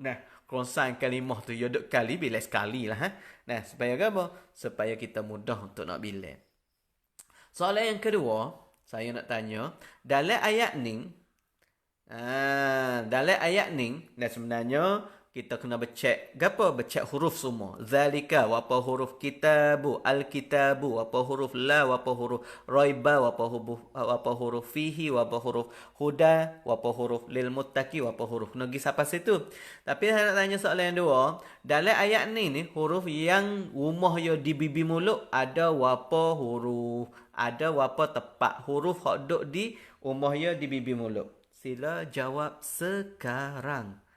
nah kerongsang kalimah tu ya duk kali bila sekali lah nah supaya apa supaya kita mudah untuk nak bila soalan yang kedua saya nak tanya dalam ayat ni nah sebenarnya kita kena becek huruf semua zalika apa huruf kitabu alkitabu apa huruf la apa huruf raiba apa huruf fihi apa huruf huda apa huruf lil muttaqi apa huruf nagi sampai situ tapi saya nak tanya soalan yang dua dalam ayat ni huruf yang rumah yo di bibi mulut ada apa huruf ada apa tepat huruf hok duk di rumah yo di bibi mulut sila jawab sekarang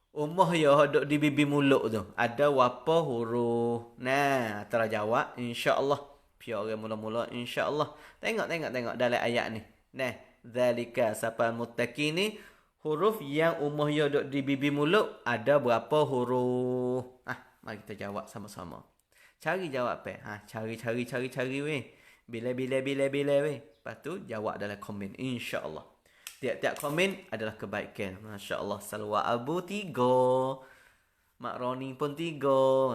Umah ya duk di bibi mulut tu ada apa huruf nah terjawab insya-Allah biar orang mula-mula insya-Allah tengok dalam ayat ni nah zalika siapa muttaqi ni huruf yang umah ya duk di bibi mulut ada berapa huruf mari kita jawab sama-sama cari jawab cari weh bila weh lepas tu jawab dalam komen insya-Allah tiap-tiap komen adalah kebaikan. Masya Allah. Salwa Abu 3. Mak Roni pun 3.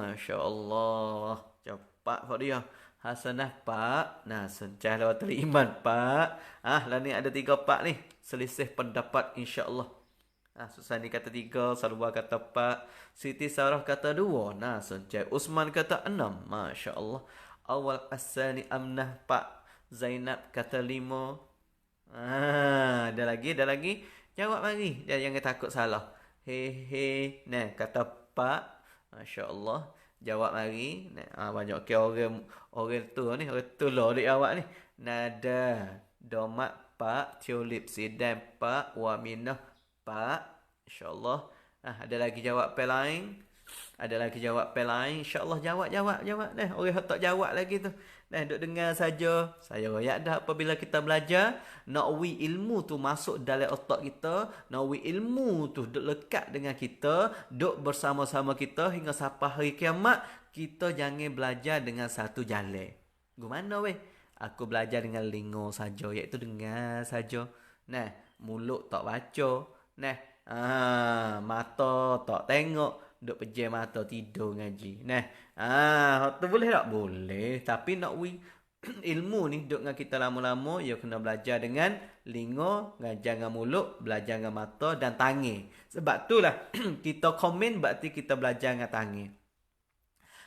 Masya Allah. Cepat Pak dia. Hasanah Pak. Nah, sencah lewat iman Pak. Lah ni ada 3 Pak ni. Selisih pendapat insya Allah. Susani kata 3, Salwa kata 4, Siti Sarah kata 2. Nah, Soncai Usman kata 6. Masya Allah. Awal Asani Amnah 4. Zainab kata 5. Ada lagi, ada lagi. Jawab lagi. Jangan takut salah. He he. Nah, kata 4. Masya Allah. Jawab lagi. Nah, banyak ke orang tu ni, orang tu lah adik awak ni. Nada, domak pak, tulip sidam pak, waminah pak. InsyaAllah. Ada lagi jawab pen lain. Ada lagi jawab pen lain. InsyaAllah jawab. Dah, orang tak jawab lagi tu. Dah, duk dengar saja. Saya royak dah apabila kita belajar. Nakwi ilmu tu masuk dalam otak kita. Nakwi ilmu tu duk lekat dengan kita. Duk bersama-sama kita hingga sampai hari kiamat. Kita jangan belajar dengan satu jalan. Gimana weh? Aku belajar dengan lingo saja, iaitu dengar saja. Nah, mulut tak baca. Nah, mata tak tengok, duk pejam mata tidur ngaji. Nah, tu boleh tak? Boleh, tapi nak ilmu ni duk dengan kita lama-lama, ya kena belajar dengan lingo, ngajar dengan mulut, belajar dengan mata dan tangan. Sebab itulah kita komen berarti kita belajar dengan tangan.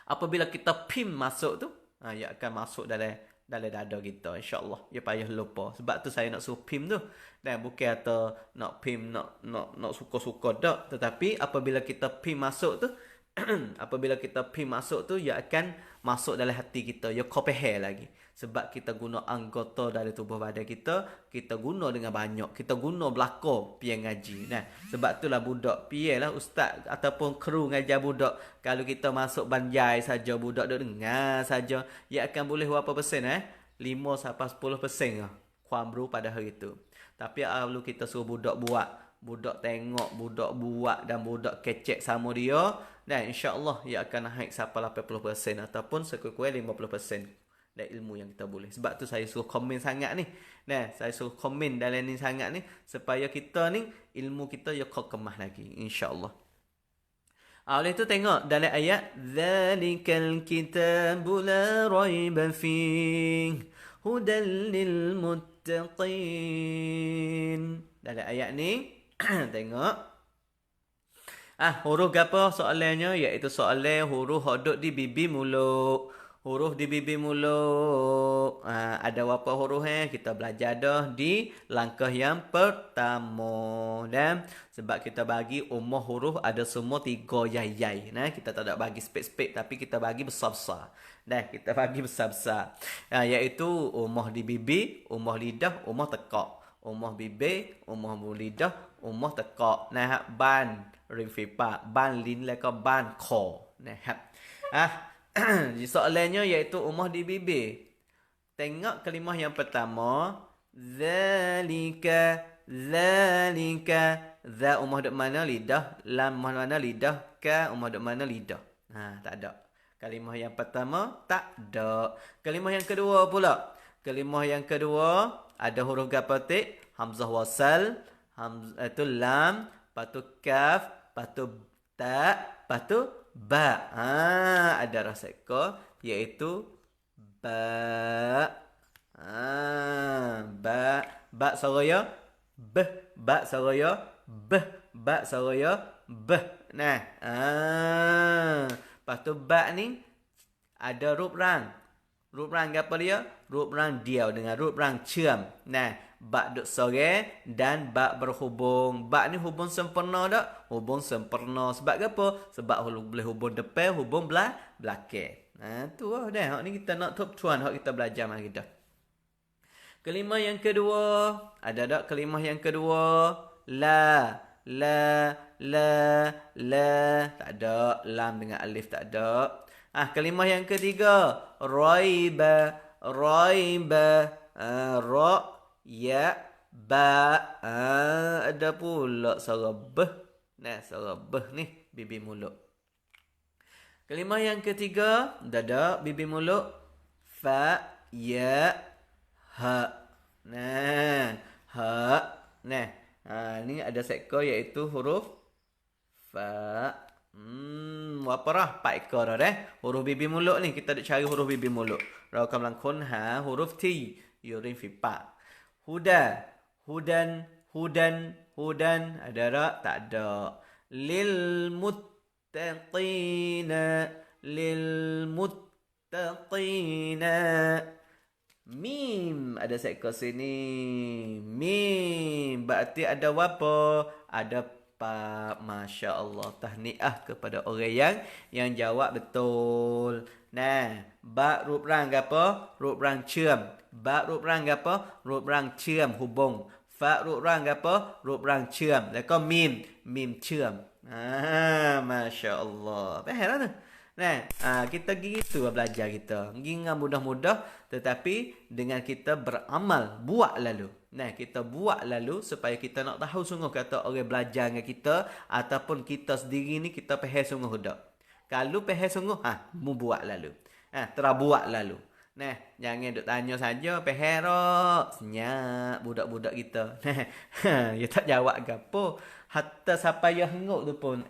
Apabila kita pim masuk tu, ia akan masuk dalam dada kita, insyaAllah. Ya payah lupa. Sebab tu saya nak suruh pim tu. Dan bukan kata nak pim, nak suka-suka tak. Tetapi apabila kita pim masuk tu, apabila kita pim masuk tu, ia akan masuk dalam hati kita. Ya kopeh lagi. Sebab kita guna anggota dari tubuh badan kita, kita guna dengan banyak. Kita guna belakang pian ngaji. Nah, sebab itulah budak pian lah ustaz ataupun kru ngajar budak. Kalau kita masuk banjai saja, budak duk dengar saja, ia akan boleh berapa persen 5 sampai 10% lah kuamru pada hari itu. Tapi kalau kita suruh budak buat, budak tengok, budak buat dan budak kecek sama dia, dan insya-Allah ia akan naik sampai 80% ataupun sekurang-kurangnya 50%. Dan ilmu yang kita boleh. Sebab tu saya suruh komen sangat ni. Nah, saya suruh komen dalam ni sangat ni supaya kita ni ilmu kita ya kemah lagi, insya-Allah. Oleh tu tengok dalam ayat zalikal kitabu la raiba fihi hudal lil muttaqin. Dalam ayat ni tengok huruf apa soalannya, iaitu soalan huruf hodok di bibi mulut. Huruf di bibir mulut. Ada berapa huruf kita belajar dah di langkah yang pertama. Dan sebab kita bagi umur huruf ada semua 3 yai. Nah, kita tak ada bagi spek-spek tapi kita bagi besar-besar. Dah, kita bagi besar-besar. Iaitu umur di bibir, umur lidah, umur tekak. Umur bibir, umur lidah, umur tekak. Nah, ban ring fipa, ban lin leka ban ko. Nah, soalannya iaitu umur di bibir. Tengok kalimah yang pertama. Zalika. Za umur dek mana lidah. Lam umur mana lidah. Ka umur dek mana lidah. Tak ada. Kalimah yang pertama tak ada. Kalimah yang kedua pula. Kalimah yang kedua ada huruf gapatik. Hamzah wasal. Itu lam. Patu kaf. Patu ta. Patu ba. Ada rasako iaitu ba. Ba saraya b. Ba saraya b. Ba saraya b. Nah, lepas tu ba ni ada rup rang. Rup rang apa dia? Rup rang diau dengan rup rang ciam. Nah, ba duk sore dan ba berhubung. Ba ni hubung sempurna tak? Hubung sempurna. Sebab apa? Sebab boleh hubung depan, hubung belakang. Tu lah dah. Hak ni kita nak top tuan. Hak kita belajar mari dah. Kalimah yang kedua. Ada tak kalimah yang kedua? La. Tak ada. Lam dengan alif tak ada. Kalimah yang ketiga. Raiba. Ra. Ya, ba, ada pula suara beh. Nah, suara beh ni, bibir mulut. Kalimah yang ketiga, dada, bibir mulut. Fa, ya, ha. Nah, ha. Nah, ni ada sekor iaitu huruf fa. Apa dah? 4 ekor dah. Huruf bibir mulut ni, kita nak cari huruf bibir mulut. Rakam langkun huruf T. Yurin fi pa. Huda, hudan, Hudan ada tak? Tak ada. Lil muttaqina. Lil muttaqina. Mim ada sekor sini. Mim berarti ada apa? Ada pa. Masya Allah. Tahniah kepada orang yang jawab betul. Nah, ba rup rang apa? Rup rang cium. Ba rup rang apa? Rup rang cium hubung. Fa rup rang apa? Rup rang cium.แล้วก็ mim. Mim cium. Masya Allah. Faham lah tu? Nah, kita gitu belajar kita. Dengan mudah-mudah tetapi dengan kita beramal, buat lalu. Nah, kita buat lalu supaya kita nak tahu sungguh kata orang belajar dengan kita ataupun kita sendiri ni kita faham sungguh dak. Kalau faham sungguh, mu buat lalu. Terabuat lalu. Nah, jangan duk tanya saja, faham tak? Senyap budak-budak kita. Nah, dia tak jawab ke apa. Hatta sampai yang hanguk tu pun,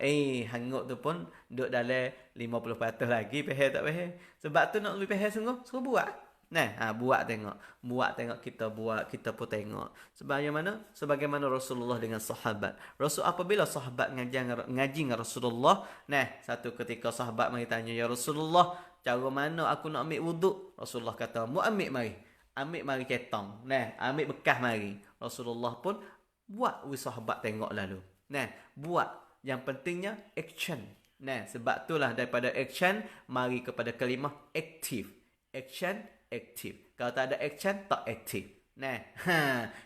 hanguk tu pun duk dalam 50% lagi, faham tak faham? Sebab tu nak lebih faham sungguh, suruh buat. Nah, buat tengok. Buat tengok kita buat, kita pun tengok. Sebagaimana Rasulullah dengan sahabat. Rasul apabila sahabat ngaji dengan Rasulullah, nah, satu ketika sahabat mari tanya, "Ya Rasulullah, cara mana aku nak ambil wuduk?" Rasulullah kata, "Mu ambil mari. Ambil mari ketong. Nah, ambil bekas mari." Rasulullah pun buat sahabat tengok lalu. Nah, buat. Yang pentingnya action. Nah, sebab itulah daripada action mari kepada kalimah aktif. Action aktif. Kalau tak ada action, tak aktif. Nah,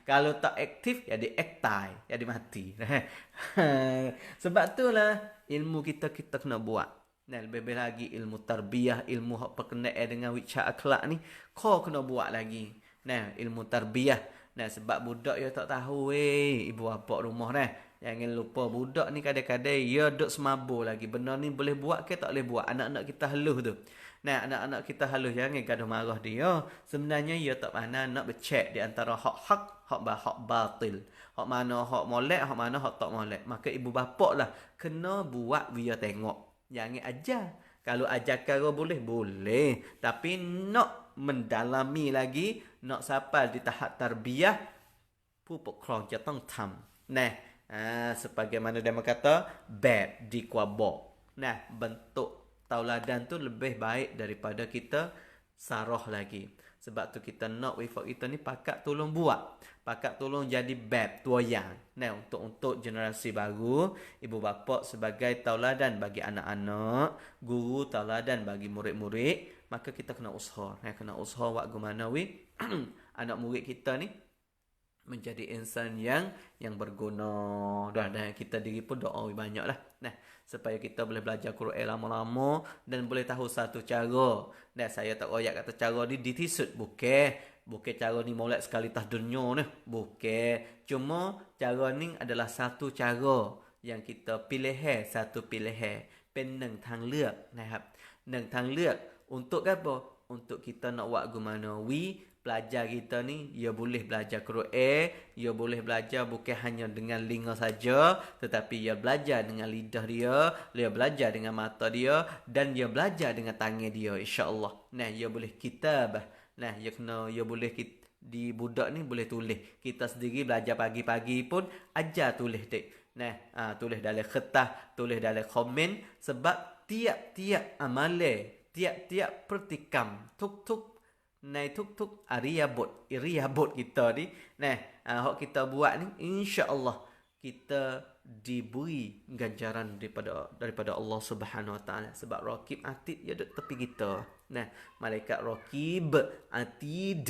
kalau tak aktif, jadi aktai, jadi mati. Sebab itulah ilmu kita kena buat. Nah, lebih lagi ilmu tarbiyah, ilmu hak berkenaan dengan wicak akhlak ni, kau kena buat lagi. Nah, ilmu tarbiyah. Nah, sebab budak dia tak tahu ibu bapa rumah nah. Jangan lupa budak ni kadang-kadang dia duk semabur lagi. Benda ni boleh buat ke tak boleh buat. Anak-anak kita halus tu. Nah, anak-anak kita halus jangan gaduh marah dia. Sebenarnya dia tak mana nak bercek di antara hak hak batil. Hak mana hak molek, hak mana hak tak molek. Maka ibu bapa lah kena buat dia tengok. Jangan ajar. Kalau ajar kara boleh. Tapi nak mendalami lagi, nak sampai di tahap tarbiyah, ผู้ปกครองจะต้องทำ Nah, sebagaimana dia kata, แบบดีกว่าบอก Nah, bentuk tauladan tu lebih baik daripada kita sarah lagi. Sebab tu kita nak wifak kita ni pakat tolong buat. Pakat tolong jadi bab tuayang. Nah, untuk generasi baru, ibu bapa sebagai tauladan bagi anak-anak, guru tauladan bagi murid-murid, maka kita kena usaha. Kena usaha buat gimana anak murid kita ni menjadi insan yang berguna. Dan kita diri pun doa banyak lah. Nah, supaya kita boleh belajar Quran lama-lama dan boleh tahu satu cara. Dan saya tak royak kata cara ni ditisut. Bukan cara ni molek sekali tas dunia ni. Bukan. Cuma cara ni adalah satu cara yang kita pilih. Satu pilihan. Peneng thang ลือก นะครับ Neng thang ลือก untuk apa? Untuk kita nak buat gimana? Pelajar kita ni, ia boleh belajar Quran, ia boleh belajar bukan hanya dengan linga saja, tetapi ia belajar dengan lidah dia belajar dengan mata dia, dan ia belajar dengan tangan dia, insya-Allah. Nah, ia boleh kitabah. Nah, ia boleh di budak ni boleh tulis. Kita sendiri belajar pagi-pagi pun ajar tulis dek. Nah, tulis dalam kertas, tulis dalam komen, sebab tiap-tiap amalan, tiap-tiap pertikam, tuk-tuk ในทุกๆ iriabot kita ni, hak kita buat ni, insya-Allah kita diberi ganjaran daripada Allah Subhanahu Wa Taala. Sebab Raqib Atid dia duduk tepi kita. Nah, malaikat Raqib Atid,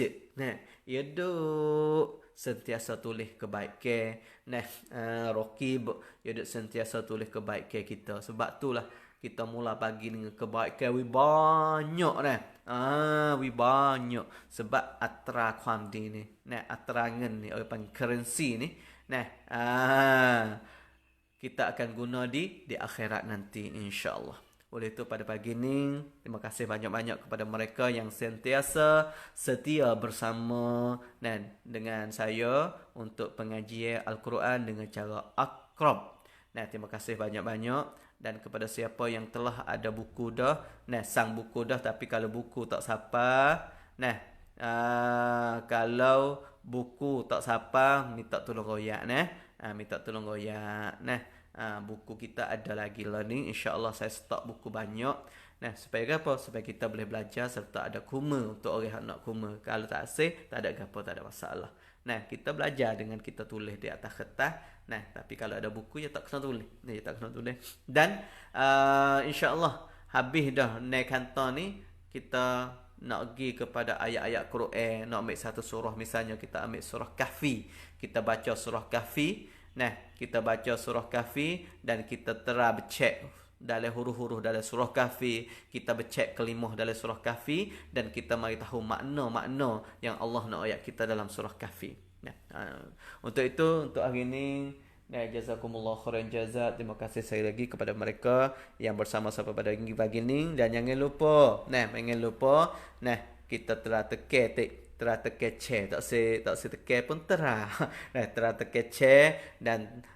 dia duduk sentiasa tulis kebaikan. Raqib dia duduk sentiasa tulis kebaikan kita. Sebab itulah kita mula pagi dengan kebaikan banyak banyak sebab atra ความดี ni. Atra เงิน ni, orang panggil currency ni. Kita akan guna di akhirat nanti, insya-Allah. Oleh itu pada pagi ni, terima kasih banyak-banyak kepada mereka yang sentiasa setia bersama dengan saya untuk pengajian Al-Quran dengan cara akrab. Terima kasih banyak-banyak. Dan kepada siapa yang telah ada buku dah, sang buku dah, tapi kalau buku tak siapa, kalau buku tak siapa minta tolong royak nah. Minta tolong royak. Nah, buku kita ada lagi lah ni. InsyaAllah saya stok buku banyak. Nah, supaya apa? Supaya kita boleh belajar serta ada kuma untuk orang yang nak kuma. Kalau tak asih, tak ada apa, tak ada masalah. Nah, kita belajar dengan kita tulis di atas kertas. Nah, tapi kalau ada buku, ya tak kena tulis. Ya tak kena tulis. Dan, insyaAllah, habis dah naik kantor ni, kita nak pergi kepada ayat-ayat Quran, nak ambil satu surah, misalnya kita ambil surah Kahfi, kita baca surah Kahfi. Nah, kita baca surah Kahfi dan kita becek dalam huruf-huruf dalam surah Kahfi, kita becek kalimah dalam surah Kahfi dan kita mari tahu makna-makna yang Allah nak ayat kita dalam surah Kahfi. Nah, untuk itu untuk hari ini, nah, jazakumullah khairan jazak. Terima kasih sekali lagi kepada mereka yang bersama-sama pada pagi ini. Dan jangan lupa, nah, kita telah teken share. Tak se teken pun terah. Nah, telah teken share dan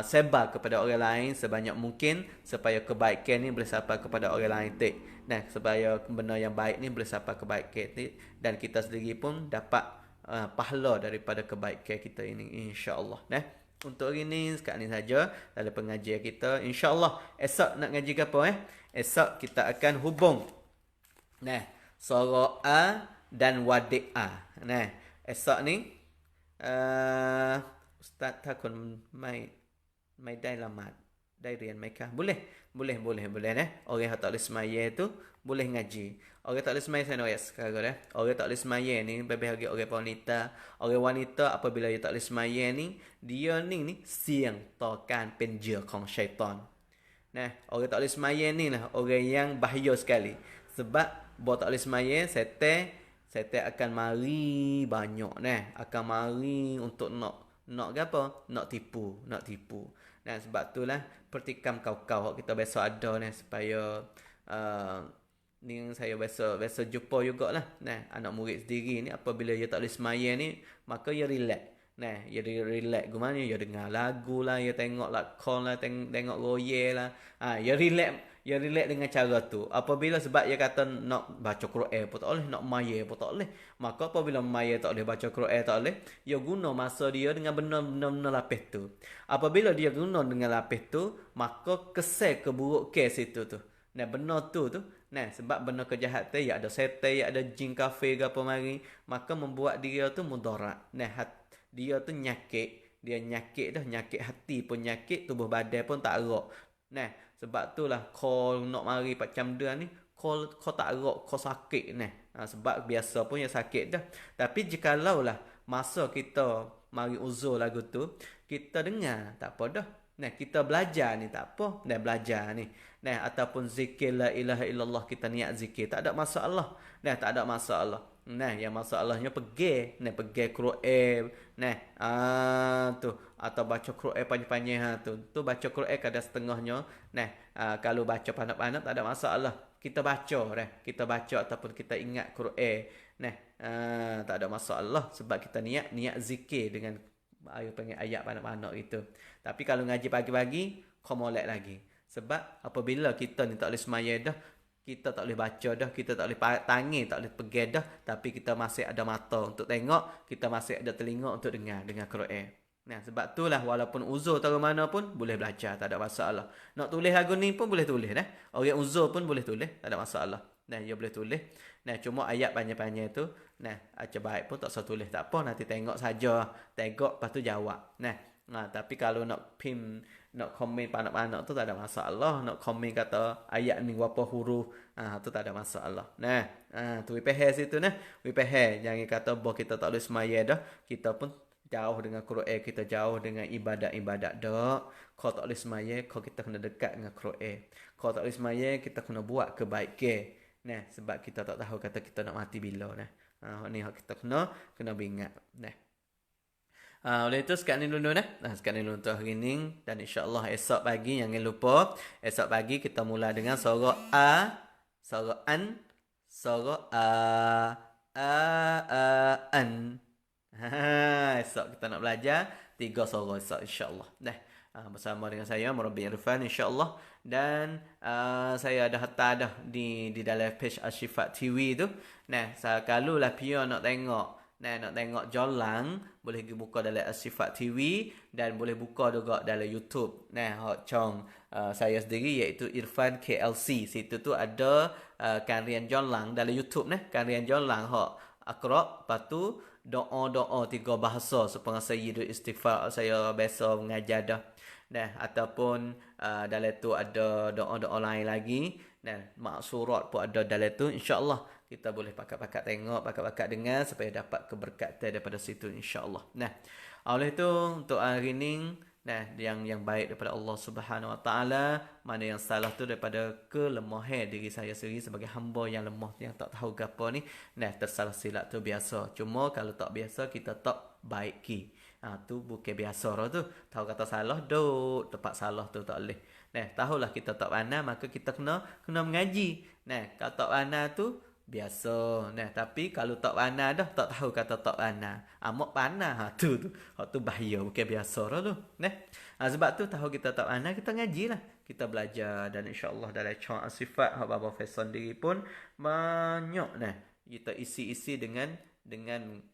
sebar kepada orang lain sebanyak mungkin supaya kebaikan ni boleh sampai kepada orang lain. Nah, supaya benda yang baik ni boleh sampai kebaikan dan kita sendiri pun dapat pahala daripada kebaikan kita ini, insya-Allah. Nah, untuk hari ni sekarang ni saja dalam pengajian kita. InsyaAllah esok nak ngaji ke apa Esok kita akan hubung. Nah, surah A dan wadik A. Nah, esok ni Ustaz takun mai dai lamat. Dai rian mai kah? Boleh Orang yang tak boleh semaya tu boleh ngaji. Orang tak boleh semaya saya nak sekarang Orang tak boleh semaya ni bagi orang wanita. Orang wanita apabila dia tak boleh semaya ni, dia ni siang tokan penjara kong syaitan. Nah, orang tak boleh semaya ni lah orang yang bahaya sekali. Sebab tak boleh semaya, setan akan mari banyak akan mari untuk nak apa? Nak tipu. Nah, sebab itulah pertikam kau kita biasa ada supaya ni saya biasa jumpa jugalah. Nah, anak murid sendiri ni apabila dia tak boleh semaya ni, maka dia relax. Nah, dia relax gimana? Dia dengar lagu lah, dia tengok lakon lah, tengok royal lah. Dia relax dengan cara tu. Apabila sebab dia kata nak baca Quran pun tak boleh, nak maya pun tak boleh. Maka apabila maya tak boleh, baca Quran tak boleh, dia guna masa dia dengan benar-benar lapis tu. Apabila dia guna dengan lapis tu, maka kesal keburukan situ tu. Nah, benar tu. Nah, sebab benar kejahatan, ya ada setan, ya ada jin kafir ke apa mari, maka membuat dia tu mudarat. Nah, dia tu nyakit. Dia nyakit hati pun nyakit, tubuh badan pun tak erak. Nah, sebab itulah kau nak mari macam dia ni, kau tak erak, kau sakit sebab biasa pun yang sakit dah. Tapi jikalau lah masa kita mari uzur lagu tu, kita dengar, tak apa dah. Nah, kita belajar ni tak apa. Nah, belajar ni. Nah, ataupun zikir la ilaha illallah, kita niat zikir, tak ada masalah. Nah, tak ada masalah. Nah, yang masalahnya pergi Quran. Nah, tu atau baca Quran panjang-panjang tu baca Quran kadang setengahnya. Nah, kalau baca pandap-pandap tak ada masalah. Kita baca ataupun kita ingat Quran. Nah, tak ada masalah sebab kita niat zikir dengan ayat pandap-pandap gitu. Tapi kalau ngaji pagi-pagi, kau molek lagi. Sebab apabila kita ni tak boleh semaya dah, kita tak boleh baca dah, kita tak boleh tangan, tak boleh pegang dah, tapi kita masih ada mata untuk tengok, kita masih ada telinga untuk dengar Quran. Nah, sebab itulah walaupun uzur tahu mana pun boleh belajar, tak ada masalah. Nak tulis lagu ni pun boleh tulis Orang uzur pun boleh tulis, tak ada masalah. Nah, dia boleh tulis. Nah, cuma ayat panjang-panjang tu, nah, acah baik pun tak usah tulis, tak apa, nanti tengok saja. Tengok lepas tu jawab. Nah, tapi kalau nak komen panak-panak tu tak ada masalah. Nak komen kata ayat ni berapa huruf, tu tak ada masalah. Nah, tu WPH situ WPH. Jangan kata bahawa kita tak boleh semaya dah, kita pun jauh dengan Quran, kita jauh dengan ibadat-ibadat dah. Kau tak boleh semaya, kau kita kena dekat dengan Quran. Kau tak boleh semaya, kita kena buat kebaikan. Nah, sebab kita tak tahu kata kita nak mati bila. Ni kita kena beringat. Oleh itu sekarang ni dulu sekarang ni dulu untuk hari ni. Dan insyaAllah esok pagi jangan lupa, esok pagi kita mula dengan surah A, surah An, surah An. Esok kita nak belajar 3 surah esok insyaAllah. Bersama dengan saya Murabi Irfan insyaAllah. Dan saya ada hantar di dalam page Ashifat TV tu. Nah, kalau lah pia nak tengok Nah, nak tengok Jolang, boleh pergi buka dalam Asifat TV dan boleh buka juga dalam YouTube. Nah, hot chong saya sendiri iaitu Irfan KLC. Situ tu ada karian Jolang dalam YouTube nah. Karian Jolang hot Akrab, lepas tu doa-doa tiga bahasa sepengat saya hidup istighfar saya biasa mengajar dah. Nah, ataupun dalam tu ada doa-doa lain lagi. Nah, mak surat pun ada dalam tu. InsyaAllah kita boleh pakat-pakat tengok, pakat-pakat dengar supaya dapat keberkatan daripada situ insya-Allah. Nah, oleh itu untuk hari ini yang baik daripada Allah Subhanahu Wa Taala, mana yang salah tu daripada kelemahan diri saya sendiri sebagai hamba yang lemah yang tak tahu gapo ni. Nah, tersalah silap tu biasa. Cuma kalau tak biasa kita tak baiki. Tu bukan biasa lah tu. Tahu kata salah, duk tempat salah tu tak boleh. Nah, tahulah kita tak pandai maka kita kena mengaji. Nah, kalau tak pandai tu biasa. Nah, tapi kalau tak pandai dah, tak tahu kata tak pandai. Amak pandai tu. Tu bahaya, bukan biasa lah tu. Nah, sebab tu tahu kita tak pandai, kita ngaji lah. Kita belajar dan insya-Allah dalam cara sifat hak Baba Faisal sendiri pun banyak nah. Kita isi-isi dengan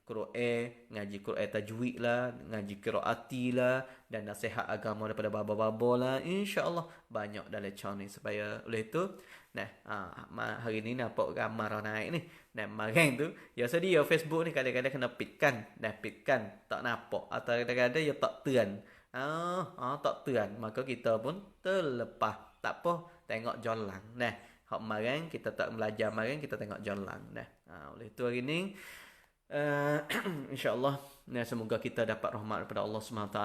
Quran, ngaji Quran tajwid lah, ngaji qiraati lah dan nasihat agama daripada baba-baba lah. Insya-Allah banyak dalam cara ni supaya oleh itu nah, hari ni nampak gambar naik ni. Nah, magang tu, ya sedia Facebook ni kadang-kadang kena pitkan. Nah, pitkan tak nampak atau kadang-kadang ya tak tuan. Tak tuan. Maka kita pun terlepas. Tak apa, tengok jalan. Nah, hak marang kita tak belajar marang kita tengok jalan. Nah, oleh itu hari ni insya-Allah semoga kita dapat rahmat daripada Allah SWT.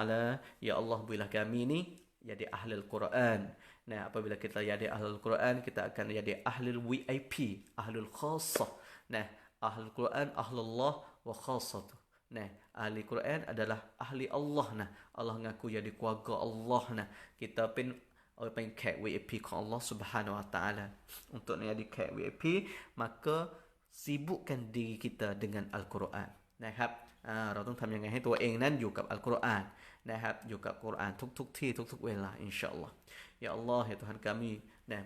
Ya Allah, berilah kami ni jadi ahli Al-Quran. Nah, apabila kita jadi ahli Al-Quran, kita akan jadi ahli VIP, ahli khassah. Nah, ahli Al-Quran, ahli Allah wa khassatu. Nah, ahli Quran adalah ahli Allah. Nah, Allah ngaku jadi keluarga Allah. Nah, kita pun orang kat VIP ke Allah Subhanahu Wa Taala. Untuk jadi kat VIP, maka sibukkan diri kita dengan Al-Quran นะครับเราต้องทำยังไงให้ตัวเองนั้นอยู่กับอัลกุรอานนะครับอยู่กับกุรอานทุกที่ทุกๆเวลาอินชาอัลลอฮ์ya Allah ya Tuhan kami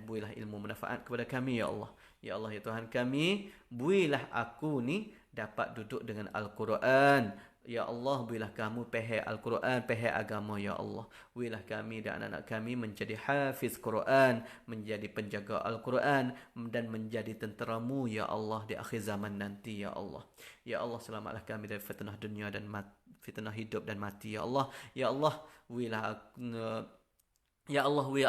berilah ilmu manfaat kepada kami ya Allah ya Allah ya Tuhan kami berilah aku ni dapat duduk dengan Al-Quran. Ya Allah, berilah kamu pehek Al-Quran, pehek agama, ya Allah. Berilah kami dan anak-anak kami menjadi hafiz Quran, menjadi penjaga Al-Quran, dan menjadi tenteramu, ya Allah, di akhir zaman nanti, ya Allah. Ya Allah, selamatlah kami dari fitnah dunia dan fitnah hidup dan mati, ya Allah. Ya Allah, berilah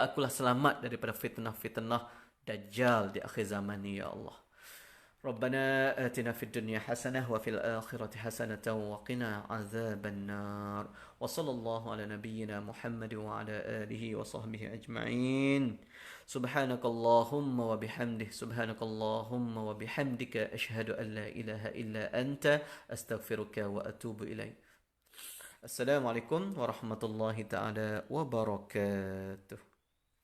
akulah selamat daripada fitnah-fitnah Dajjal di akhir zaman ni, ya Allah. ربنا آتنا في الدنيا حسنة وفي الآخرة حسنة وقنا عذاب النار وصلى الله على نبينا محمد وعلى آله وصحبه أجمعين سبحانك اللهم وبحمده سبحانك اللهم وبحمدك أشهد أن لا إله إلا أنت أستغفرك وأتوب إليك السلام عليكم ورحمة الله تعالى وبركاته